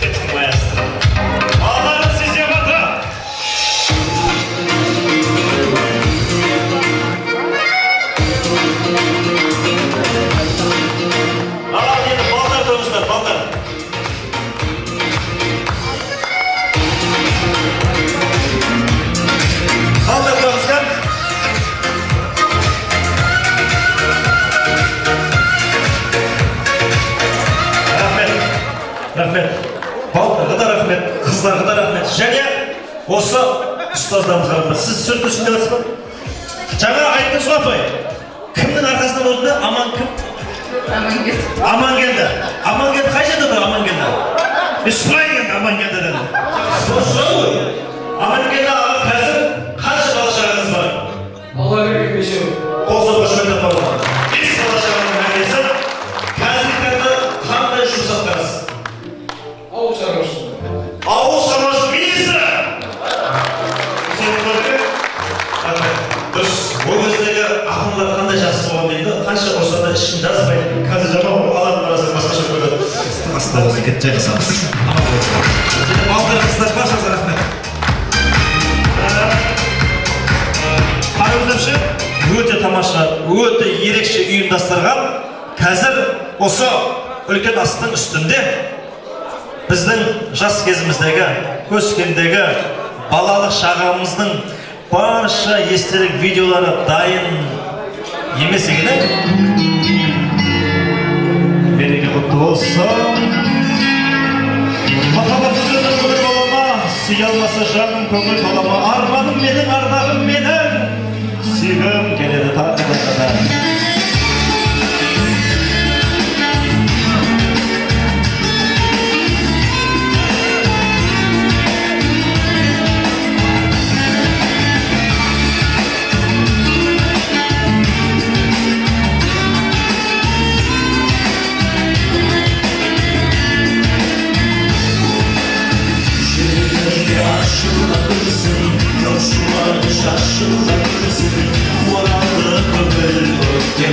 Кеттің баясыз. Балдарын сізден батыр. Балдар. Балдар тұрыңыздар. Рахмет. Балдарға да рахмет, қыздарға да рахмет. Және осы ұстаздарымызға рахмет. Сіз сөз түсіндіңіз ба? Жаңа айттыңыз ғой апай. Кімнің арқасында болды да? Аман кім? Амангелді. Амангелді қай жерде тұр Амангелді? Сұрайын енді Амангелді деді. Сол ғой. Амангелді аға қазір қанша бала шағаңыз бар? Алла береке бешеу. Қосып қошеметтеп қалған. 5 бала шағаның әкесі қазіргі таңда қандай жұмыс атқарасыз? Ауыл шаруашылығы. Ауыл шаруашылығы министрі. Сені көрді? Дұрыс. Ол кездегі ақындар қандай жақсы болған дейді, қанша болса да ішін жазбайды. Қазір жаман алатын арасы басқаша көрді. Астарыңызды кетті жайғасамыз. Балдар қыздар баршаңызға рахмет. Қараңыздаршы, өте тамаша, өте ерекше ұйымдастырған. Қазір осы үлкен астың үстінде біздің жас кезіміздегі, өскендегі балалық шағымыздың барша естелік видеолары дайын емес екен. Береке құтты болсын. Махаббатсыз өмір көңіл бола ма? Сүйе алмаса жаным көңіл бола ма? Арманым менің, ардағым менің, сүйгім келеді тағы да. Şaşırabilirsin, oralı kömür öfke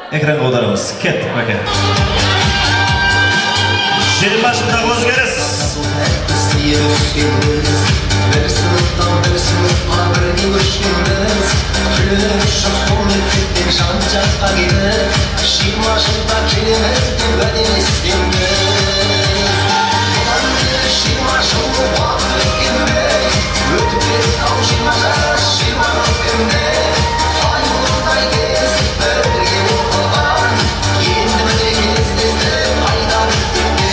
Ekranға аударамыз. Кеттік бәке. 20 жылдағы өзгеріс. Bir sınıftan bir sınıfa birge көшкенбіз Күліп ұшып сол мектептен жан-жаққа кетіп 20 жылда келеміз деп уәделескенбіз Содан бері 20 жыл уақыт өткенбей Өтіп кетті-ау 20 жас 20 өткенде Аймағындай кезіп бірге оқыған Енді міне кездесіп қайда өткенде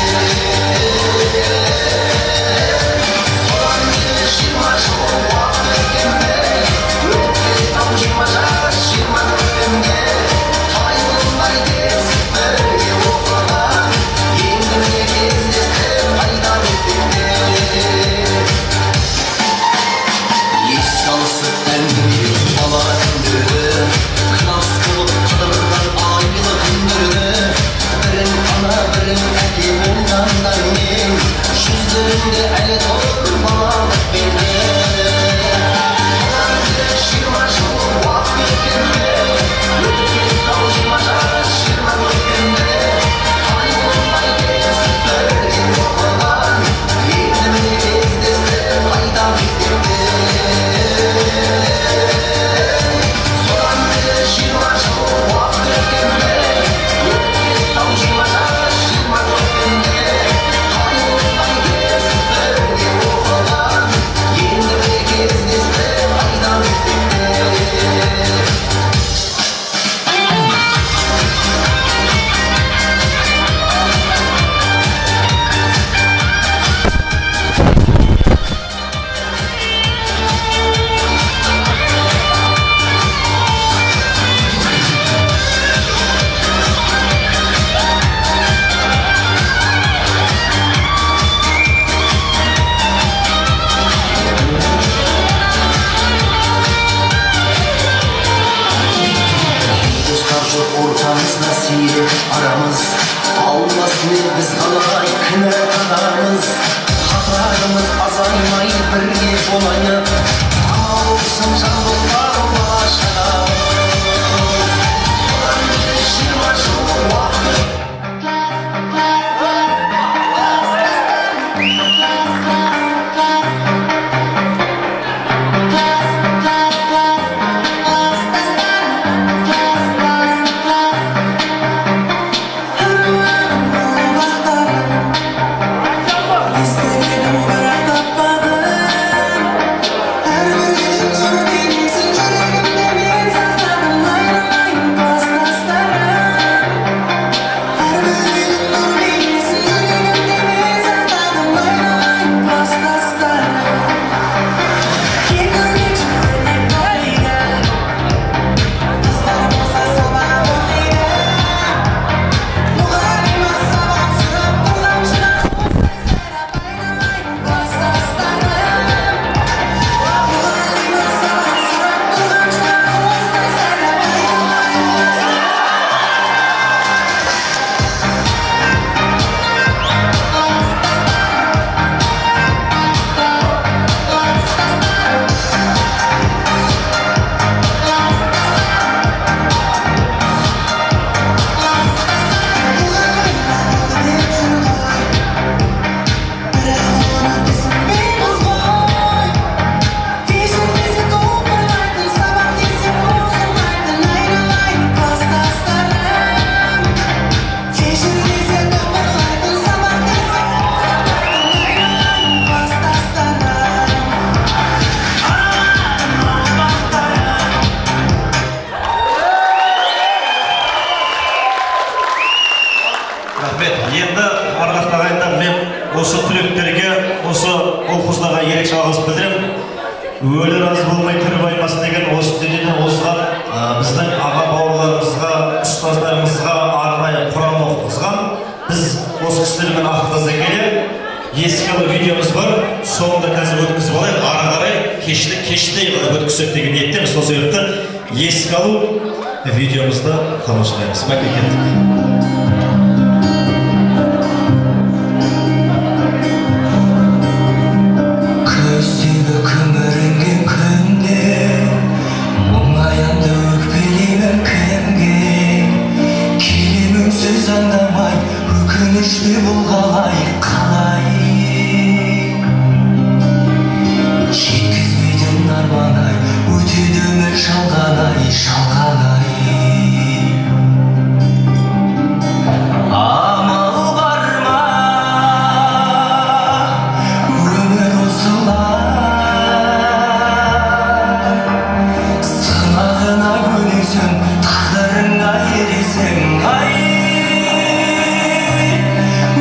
Yüzlerinde ele doğru bağlık beni Şirma şoğu vakti ötkenme Ötüp ketті-ау 20 жас 20 өткенде Аймағындай кезіп бірге оқыған Енді міне кездесіп қайда мектепте Содан бері 20 жыл уақыт өткенде Өтіп кетті-ау 20 жас 20 өткенде Ortamızda seyir aramız Allah'ını biz kalay kına kadarımız Hatarımız azaymay birge olayıp Ama olsun can dostlar ulaşalım Soran beri 20 jıl vakti осы түлектерге, осы оқушыларға ерекше алғыс білдіремін. Өлі разы болмай тірі байымасын деген осы дүниеден озған біздің аға бауырларымызға, ұстаздарымызға арнайы Құран оқытқызған. Біз осы кісілермен ақылдаса келе еске алу видеомыз бар. Соңында қазір өткізіп алайық. Ары қарай кеште өткізсек деген ниеттеміз. Сол себепті еске алу видеомызды тамашалаймыз. Бәке кеттік. Мұңаянды өкпелеймін кімге өкінішті бұл қалай қалай жеткізбейтін арман-ай өтеді өмір жалған-ай жалған-ай амал бар ма өмір осылай сынағына көнесің тағдырыңа ересің ай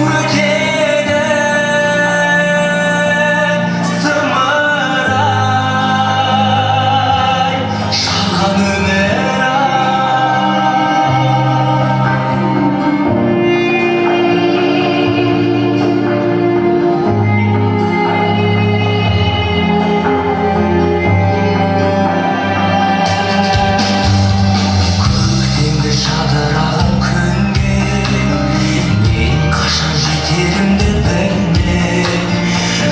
өтеді зымырай жалған өмір ай көктемгі жадыраған күнге мен қашан жетерімді білмей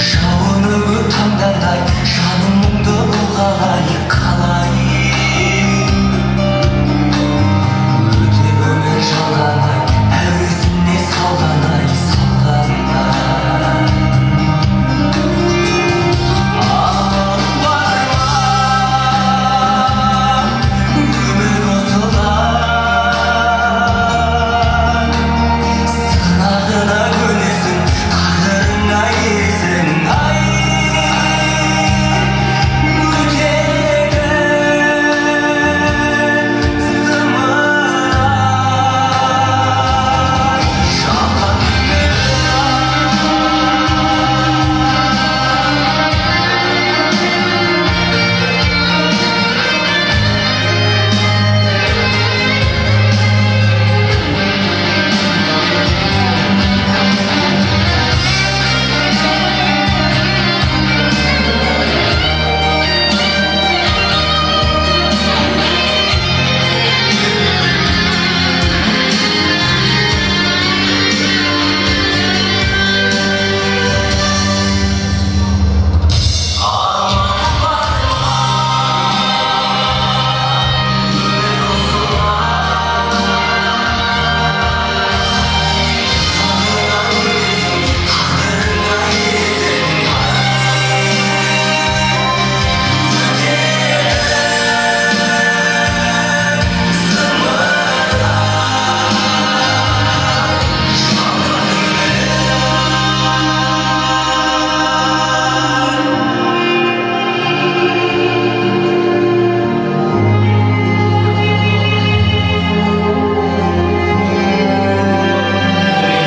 жауыны көп таңдардай жанымды бұлғалай қалай өтеп өмір жалған-ай әуесіне салған-ай салған-ай амал бар ма өмір осылай сынағына көнесің тағдырыңа ересің ай өтеді зымырай жалған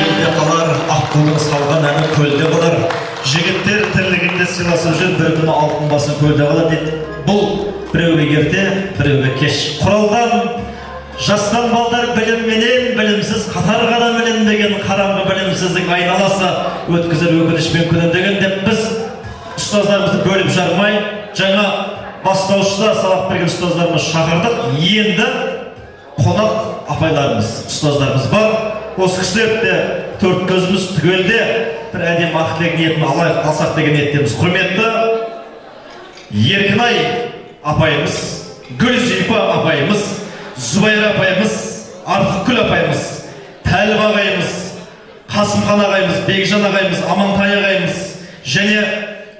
елде қалар аққудың салған әні көлде қалар жігіттер тірлігінде сыйласып жүр бір күні алтын басын көлде қалар дейді бұл біреуге ерте біреуге кеш құралған жастан балдар білімменен білімсіз қатар ғана білінбеген қараңғы білімсіздің айналасы өткізер өкінішпен күнін деген деп біз ұстаздарымызды бөліп жармай жаңа бастаушыда сабақ берген ұстаздарымыз шақырдық енді қонақ апайларымыз ұстаздарымыз бар осы кісілерді төрт көзіміз түгелде бір әдемі ақ тілек ниетін алсақ деген ниеттеміз құрметті Еркінай апайымыз Гүлзипа апайымыз Зубайра апайымыз Артықгүл апайымыз Тәліп ағайымыз Қасымхан ағайымыз Бекжан ағайымыз Амантай ағайымыз және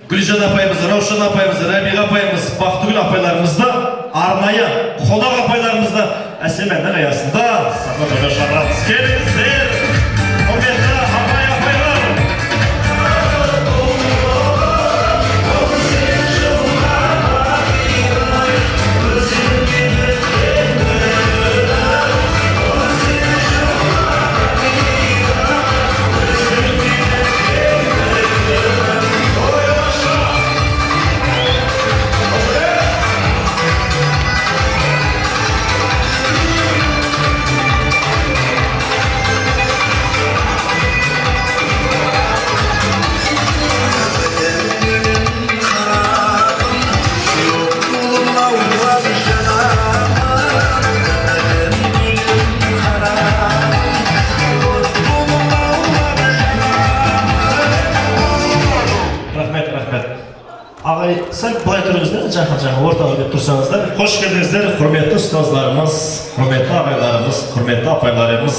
Гүлжан апайымыз Раушан апайымыз Рабиға апайымыз Бақтыгүл апайларымызды арнайы қонақ апайларымызды әсем әннің аясында сахнаға шақырамыз. Келіңіздер құрметті апай апайлар. ағай сәл былай тұрыңыздар, жақын ортаға келіп тұрсаңыздар. Қош келдіңіздер, құрметті ұстаздарымыз, құрметті ағайларымыз, құрметті апайларымыз.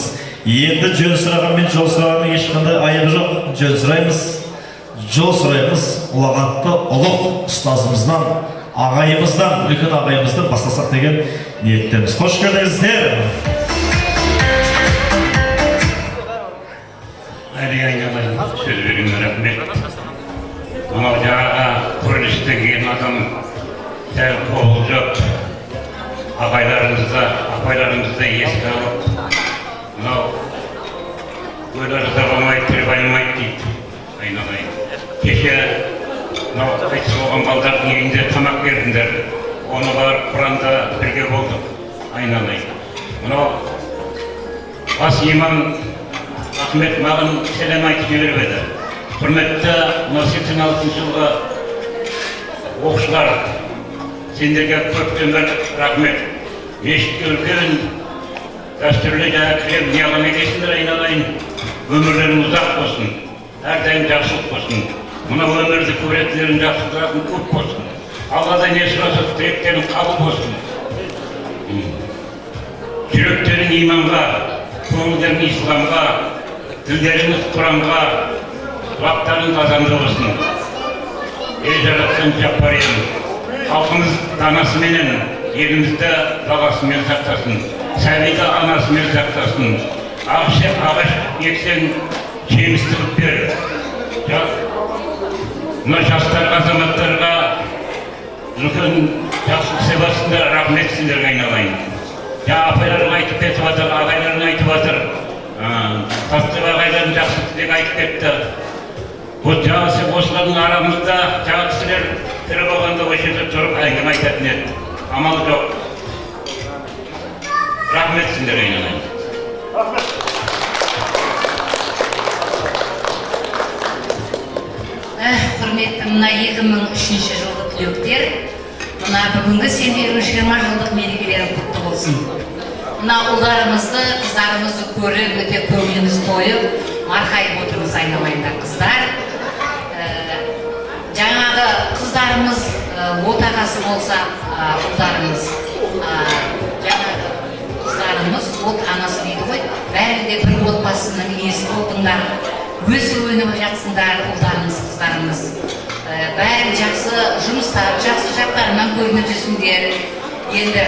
Енді жөн сұраған мен жол сұрағанның ешқандай айыбы жоқ. Жөн сұраймыз, жол сұраймыз, ұлағатты ұлық ұстазымыздан, ағайымыздан, үлкен ағайымыздан бастасақ деген ниеттеміз. Қош келдіңіздер. Söz verin rahmet. Ama kuruluşta giyen adam sen olacak. Apaylarımızda eski alıp böyle rızalamayı, tırbaylamayı deyip aynalayın. Keşke kaçı olan baldarın yerinde tamak verdiler. Onlar Kur'an'da birge olduk. Aynalayın. Bas iman Ahmet mağın selam aytып жіберіп. Құрметті 86 жылғы оқушылар, сендерге көптен бір рахмет. Мешітке үлкен дәстүрлі кілем неғылмай келсіңдер айналайын. Өмірлерің ұзақ болсын, әрдайым жақсылық болсын. Мына өмірді көретіндерің жақсылықтардың көп болсын. Алладан не сұраса тілектерің қабыл болсын. Жүректерің иманға, көңілдерің исламға, тілдеріңіз Құранға, Құлақтарың азамды болсын. Ей жаратқан жаппар ием, халқымыз данасыменен, елімізді даласымен сақтасын, сәбиді анасымен сақтасын. Ағаш ексен жемісті қып бер. Мына жастарға, азаматтарға үлкен жақсылық сыйласыңдар, рахмет сендерге айналайын. Апайларың айтып кетіп жатыр, ағайларың айтып жатыр. Тастық ағайларын жақсы тілек айтып кетті. Осылардың арамызда жаңа кісілер тірі болғанда осы жерде тұрып әңгіме айтатын еді. Амал жоқ. Рахмет сендерге айналайын. Құрметті мына 2003 жылғы түлектер, мына бүгінгі сендердің 20 жылдық мерекелерің құтты болсын. Мына ұлдарымызды, қыздарымызды көріп, өте көңіліміз тойып, марқайып отырмыз айналайындар қыздар. Жаңағы қыздарымыз отағасы болса, ұлдарымыз, жаңағы қыздарымыз от анасы дейді ғой, бәрі де бір отбасының иесі болдыңдар. Өсіп өніп жатсыңдар ұлдарымыз, қыздарымыз. Бәрі жақсы жұмыстар, жақсы жақтарынан көрініп жүрсіңдер. Енді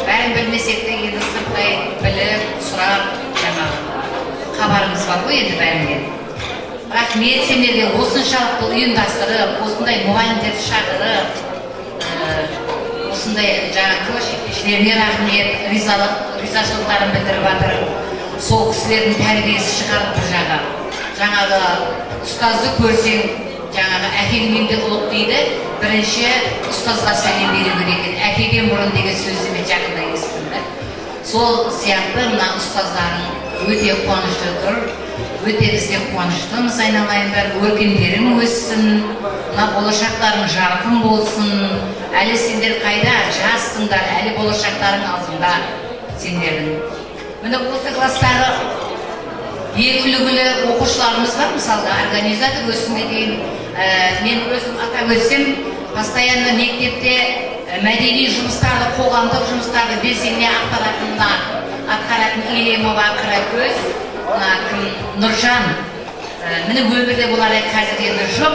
бәрін білмесек те енді сырттай біліп, сұрап, жаңағы хабарымыз бар ғой енді бәрінде. Рахмет сендерге осыншалықты ұйымдастырып, осындай мұғалімдерді шақырып, осындай жаңағы көшетеріне рахмет, ризашылықтарын білдіріп жатыр. Сол кісілердің тәрбиесі шығарып бір жағы. Жаңағы ұстазды көрсең, жаңағы әкеңнен де ұлық дейді, бірінші ұстазға сәлем беру керек екен. Әкеден бұрын деген сөзді мен жақында естідім. Сол сияқты мына ұстаздарың өте қуанышты тұр. Өте бізде қуаныштымыз айналайындар, өркендерің өссін, мына болашақтарың жарқын болсын. Әлі сендер қайда жассыңдар, әлі болашақтарың алдында сендердің. Міне осы класстағы ең үлгілі оқушыларымыз бар, мысалға организатор өсімге дейін мен өзім атап өтсем, постоянно мектепте мәдени жұмыстарды, қоғамдық жұмыстарды белсене атқаратын Елемова Қаракөз, Нұржан, міне өмірде бұлар қазір енді жоқ,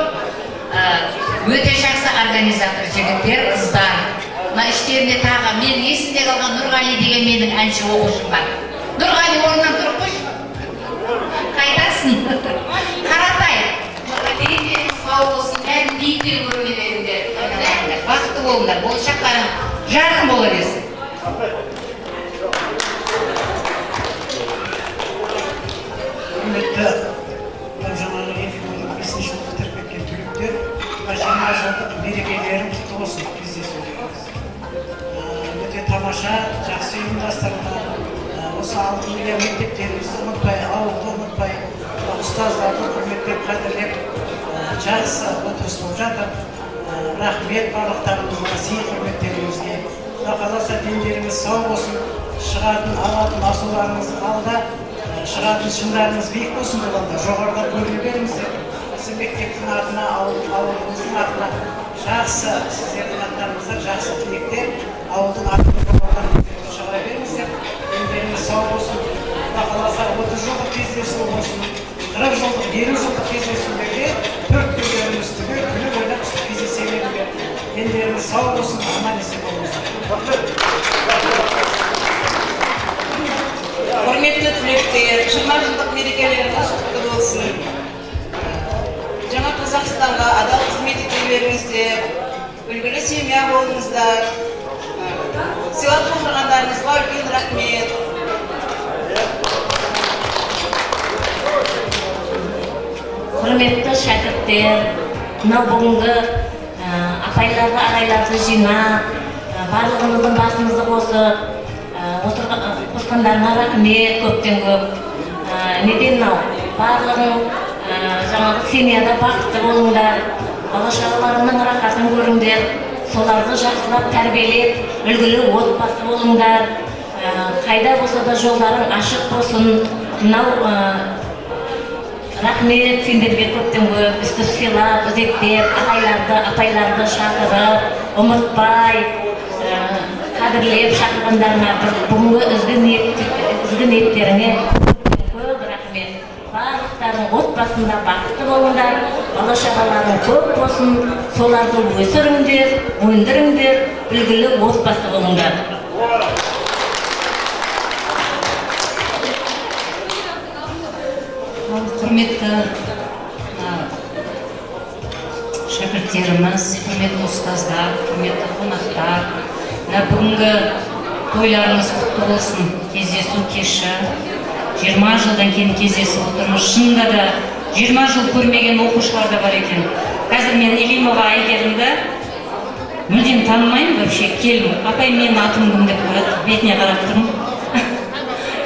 өте жақсы организатор жігіттер, қыздар. Мына іштерінде тағы мен есімде қалған Нұрғали деген менің әнші оқушым бар. Нұрғали орнынан тұрып қойшы. Қайдасың? Қаратай. Деніңдеріңіз сау болсын, бәрін биіктен көре беріңдер. Бақытты болыңдар, болашақтарың жарқын бола берсін. Құрметті жаңағы 2015 жылы бітіріп кеткен түлектер, 20 жылдық мерекелерің құтты болсын кездесулеріңіз. Өте тамаша, жақсы ұйымдастырылған. Осы алдыңғы мектептерімізді ұмытпай, ауылды ұмытпай, ұстаздарды құрметтеп, қадірлеп, жақсы отырыс болып жатыр. Рахмет барлықтарыңызға, сый құрметтеріңізге. Құда қаласа дендеріңіз сау болсын, шығатын, алатын асуларыңыз алда, шығатын шыңдарыңыз биік болсын болғанда, жоғарыда көріне беріңіздер. Осы мектептің атына, ауылымыздың атына жақсы сіздердің аттарыңызда жақсы тілектер, ауылдың атын шығара беріңіздер. Дендеріңіз сау болсын. Құда қаласа 30 жылдық кездесу болсын, 40 жылдық, 50 жылдық кездесулерде төрт көздеріңіз түгел күліп ойнап кездесе беріңіздер. Дендеріңіз сау болсын, аман есен болыңыздар. Құрметті түлектер, 20 жылдық мерекелеріңіз құтты болсын. Жаңа Қазақстанға адал қызмет ете беріңіздер, үлгілі семья болыңыздар. Сыйлап шақырғандарыңызға үлкен рахмет. Құрметті шәкірттер, мынау бүгінгі апайларды, ағайларды жинап, барлығымыздың басымызды қосып, қосқандарына рахмет, көптен көп. Неден мынау, барлығың жаңағы семьяда бақытты болыңдар, бала-шағаларыңның рахатын көріңдер, соларды жақсылап тәрбиелеп, үлгілі отбасы болыңдар. Қайда болса да жолдарың ашық болсын. Мынау рахмет сендерге көптен көп, үстіп сыйлап, үзектеп, ағайларды, апайларды шақырып, ұмытпай, қадірлеп шақырғандарына бүгінгі ізгі ниеттеріңе көп рахмет. Барлықтарың отбасында бақытты болыңдар, бала-шағаларың көп болсын, соларды өсіріңдер, өндіріңдер, үлгілі отбасы болыңдар. Құрметті шәкірттеріміз, құрметті ұстаздар, құрметті қонақтар, бүгінгі тойларыңыз құтты болсын. Кездесу кеші 20 жылдан кейін кездесіп отырмыз. Шынында да 20 жыл көрмеген оқушылар да бар екен. Қазір мен Илимова Айгерімді мүлдем танымаймын, вообще келім. Апай менің атым кім деп қояды, бетіне қарап тұрмын.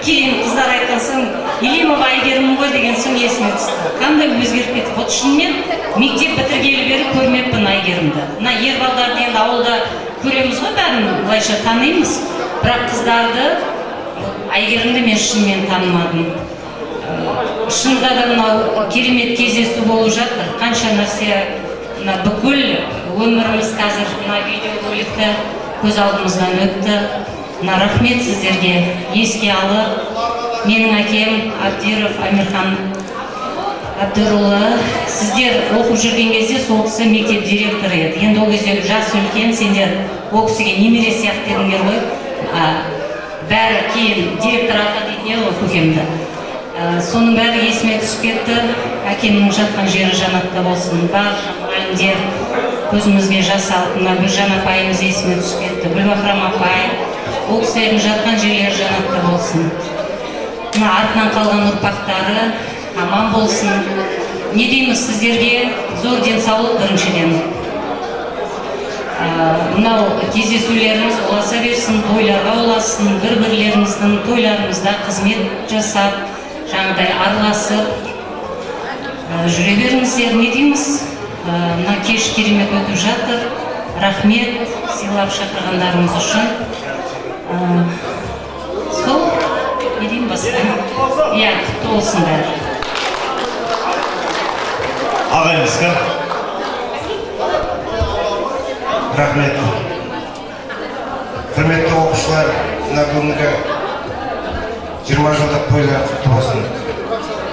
Кейін қыздар айтқан соң Илимова Айгерім ғой деген соң есіме түсті. Қандай өзгеріп кетіп отыр. Шынымен мектеп бітіргелі бері көрмеппін Айгерімді. Мына ер балдарды енді ауылда көреміз ғой, бәрін былайша танимыз. Бірақ қыздарды, Айгерімді мен шынымен танымадым. Шынында да мынау керемет кездесу болып жатыр. Қанша нәрсе, бүкіл өміріміз қазір мына видеороликті көз алдымыздан өтті. Рахмет сіздерге. Еске алып, менің әкем Абдиров Амирхан Абдырұлы, сіздер оқып жүрген кезде сол кісі мектеп директоры еді. Енді ол кезде жас үлкен, сендер ол кісіге немере сияқты едіңдер ғой. Бәрі кейін директор аға дейтін еді ғой көкемді. Соның бәрі есіме түсіп кетті. Әкемнің жатқан жері жанатта болсын. Барша мұғалімдер көзімізге жас алып, Гүлжан апайымыз есіме түсіп кетті. Гүлбахрам апай, ол кісілердің жатқан жерлері жанатта болсын. Мына артынан қалған ұрпақтары аман болсын. Не дейміз сіздерге? Зор денсаулық біріншіден. Мынау кездесулеріңіз оласа берсін, тойларға оласын, бір-бірлеріңіздің тойларыңызда қызмет жасап, жаңағыдай араласып жүре беріңіздер. Не дейміз? Мына кеш керемет өтіп жатыр. Рахмет сыйлап шақырғандарыңыз үшін. Сол, не деймін басқа? Иә, құтты болсындар. Ағайымызға рахмет. Құрметті оқушылар, мына бүгінгі 20 жылдық тойлар құтты болсын.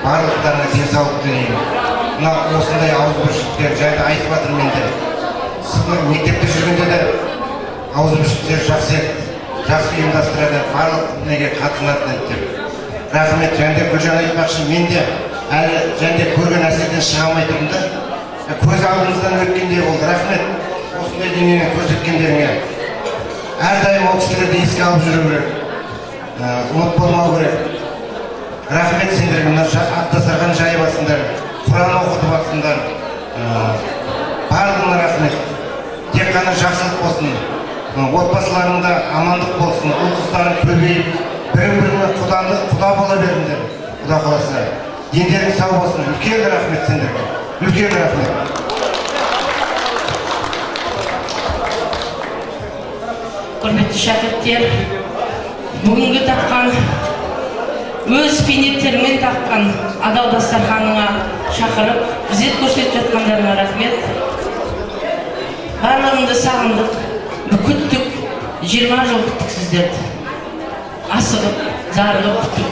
Барлықтарына денсаулық тілеймін. Мына осындай ауызбіршіліктер жайлы айтып жатырмын мен де. Мектепте жүргенде де ауызбіршіліктер жақсы ұйымдастырады, барлық неге қатысатын деп. Рахмет. Және Гүлжан айтпақшы, мен де әлі және көрген нәрседен шыға алмай тұрмын да. Көз алдымыздан өткендей болды. Рахмет. Осындай дүниені көрсеткендеріңе. Әрдайым ол кісілерді еске алып жүру керек. Ұмыт болмау керек. Рахмет сендерге. Дастархан жайып жатсыңдар, Құран оқытып жатсыңдар. Барлығына рахмет. Тек қана жақсылық болсын. Отбасыларында амандық болсын. Ұл-қыздарың көбейіп, бірін-біріне құда бола беріңдер. Құда қаласа. Дендерің сау болсын. Үлкен рахмет сендерге. Үлкен рахмет. Құрметті шәкірттер, бүгінгі тапқан, өз пейнеттерімен тапқан адал дастарханыңа шақырып, ізет көрсетіп жатқандарына рахмет. Барлығыңды сағындық, күттік, 20 жыл күттік сіздерді. Асығып, зарығып күттік.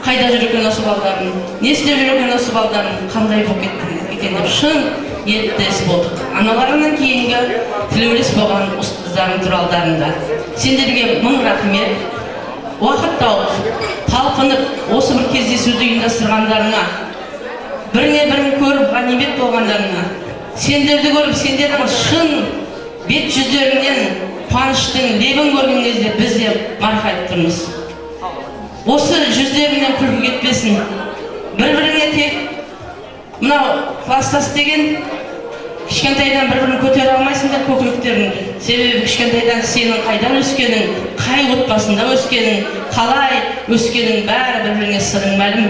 Қайда жүр екен осы балдарын, не істеп жүр екен осы балдарын, қандай болып кетті екен деп шын ниеттес болдық. Аналарынан кейінгі тілеулес болған ұстаздардың туралдарында. Сендерге мың рахмет. Уақыт тауып, талпынып, осы бір кездесуді ұйымдастырғандарына, біріне-бірін көріп, ғанибет болғандарына, сендерді көріп, сендердің шын бет жүздерінен қуаныштың лебін көрген кезде біз де марқайып тұрмыз. Осы жүздерінен күлкі кетпесін. Бір-біріне тек мынау кластас деген кішкентайдан бір-бірін көтере алмайсыңдар көкіректеріңді. Себебі кішкентайдан сенің қайдан өскенің, қай отбасында өскенің, қалай өскенің бәрі бір-біріне сырың мәлім.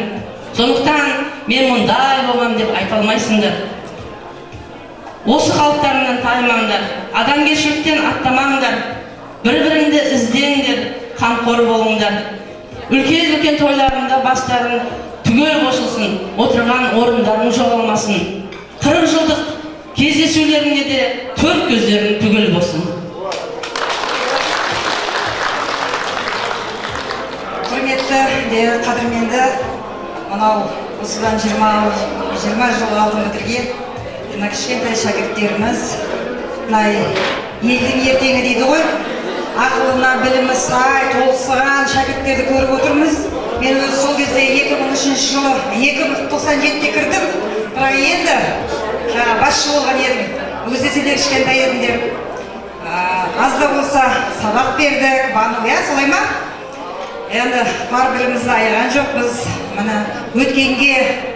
Сондықтан мен мұндай болғам деп айта алмайсыңдар. Осы қалыптарынан таймаңдар, адамгершіліктен аттамаңдар, бір-біріңді іздеңдер, қамқор болыңдар. Үлкен-үлкен тойларында бастарын түгел қосылсын, отырған орындарын жоғалмасын. 40 жылдық кездесулерінде де 4 көздерін түгел болсын. Құрметті, қадірменді, мынау осыдан 20 жыл алдын бітірген мына кішкентай шәкірттеріміз, елдің ертеңі дейді ғой, ақылына білімі сай, толықсыған шәкірттерді көріп отырмыз. Мен өзі сол кезде 2003 жылы 97-те кірдім, бірақ енді басшы болған едім. Өзі сендер кішкентай едіңдер. Аз да болса сабақ бердік, бану, солай ма? Енді бар бірімізді аяған жоқпыз. Мына өткенге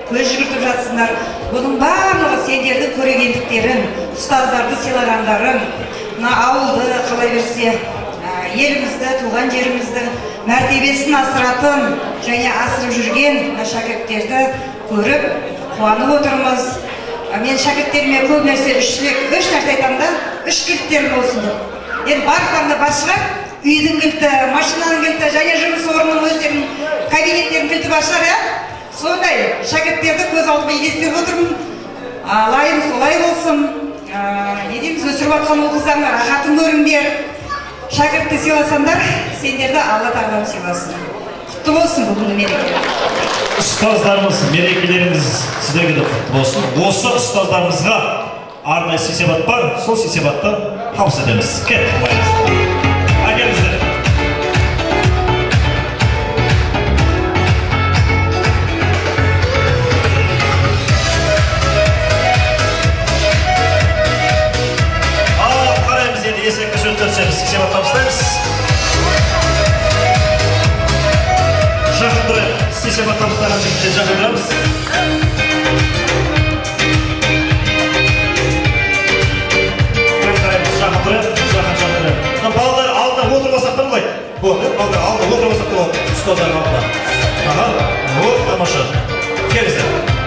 көз жүгіртіп жатсыңдар. Бұның барлығы сендердің көрегендіктерін, ұстаздарды сыйлағандарың, мына ауылды қалай берсе, елімізді, туған жерімізді мәртебесін асыратын және асырып жүрген шәкірттерді көріп қуанып отырмыз. Мен шәкірттеріме көп нәрсе үш нәрсе айтамын да, 3 кілттерім болсын деп. Енді барлықтарында бар шығар, үйдің кілті, машинаның кілті, және жұмыс орнының өздерінің кабинеттерінің кілті бар шығар, сондай шәкірттерді көз алдыма елестетіп отырмын. Лайым солай болсын. Не дейміз, өсіріп жатқан ол қыздарына рахатын көріңдер. Шәкіртті сыйласаңдар, сендерді Алла тағалам сыйласын. Құтты болсын бүгінгі мереке. Ұстаздарымыз, мерекелеріңіз сіздерге де құтты болсын. Осы ұстаздарымызға арнайы сый-сияпат бар, сол сый-сияпатты табыс етеміз. Кет, қойыңыз. Әкеліңіздер. Қараймыз енді есекке сөз өтсеміз, сый-сияпат табыстаймыз. Жақындырып, сый-сияпат табыстаған жігітте жақындырамыз. Жақындырып. Балалар алдына отырмасақ та болай. Балалар алдына отырмасақ та болады. Ұстаздар алдына. Тамаша. Келіңіздер.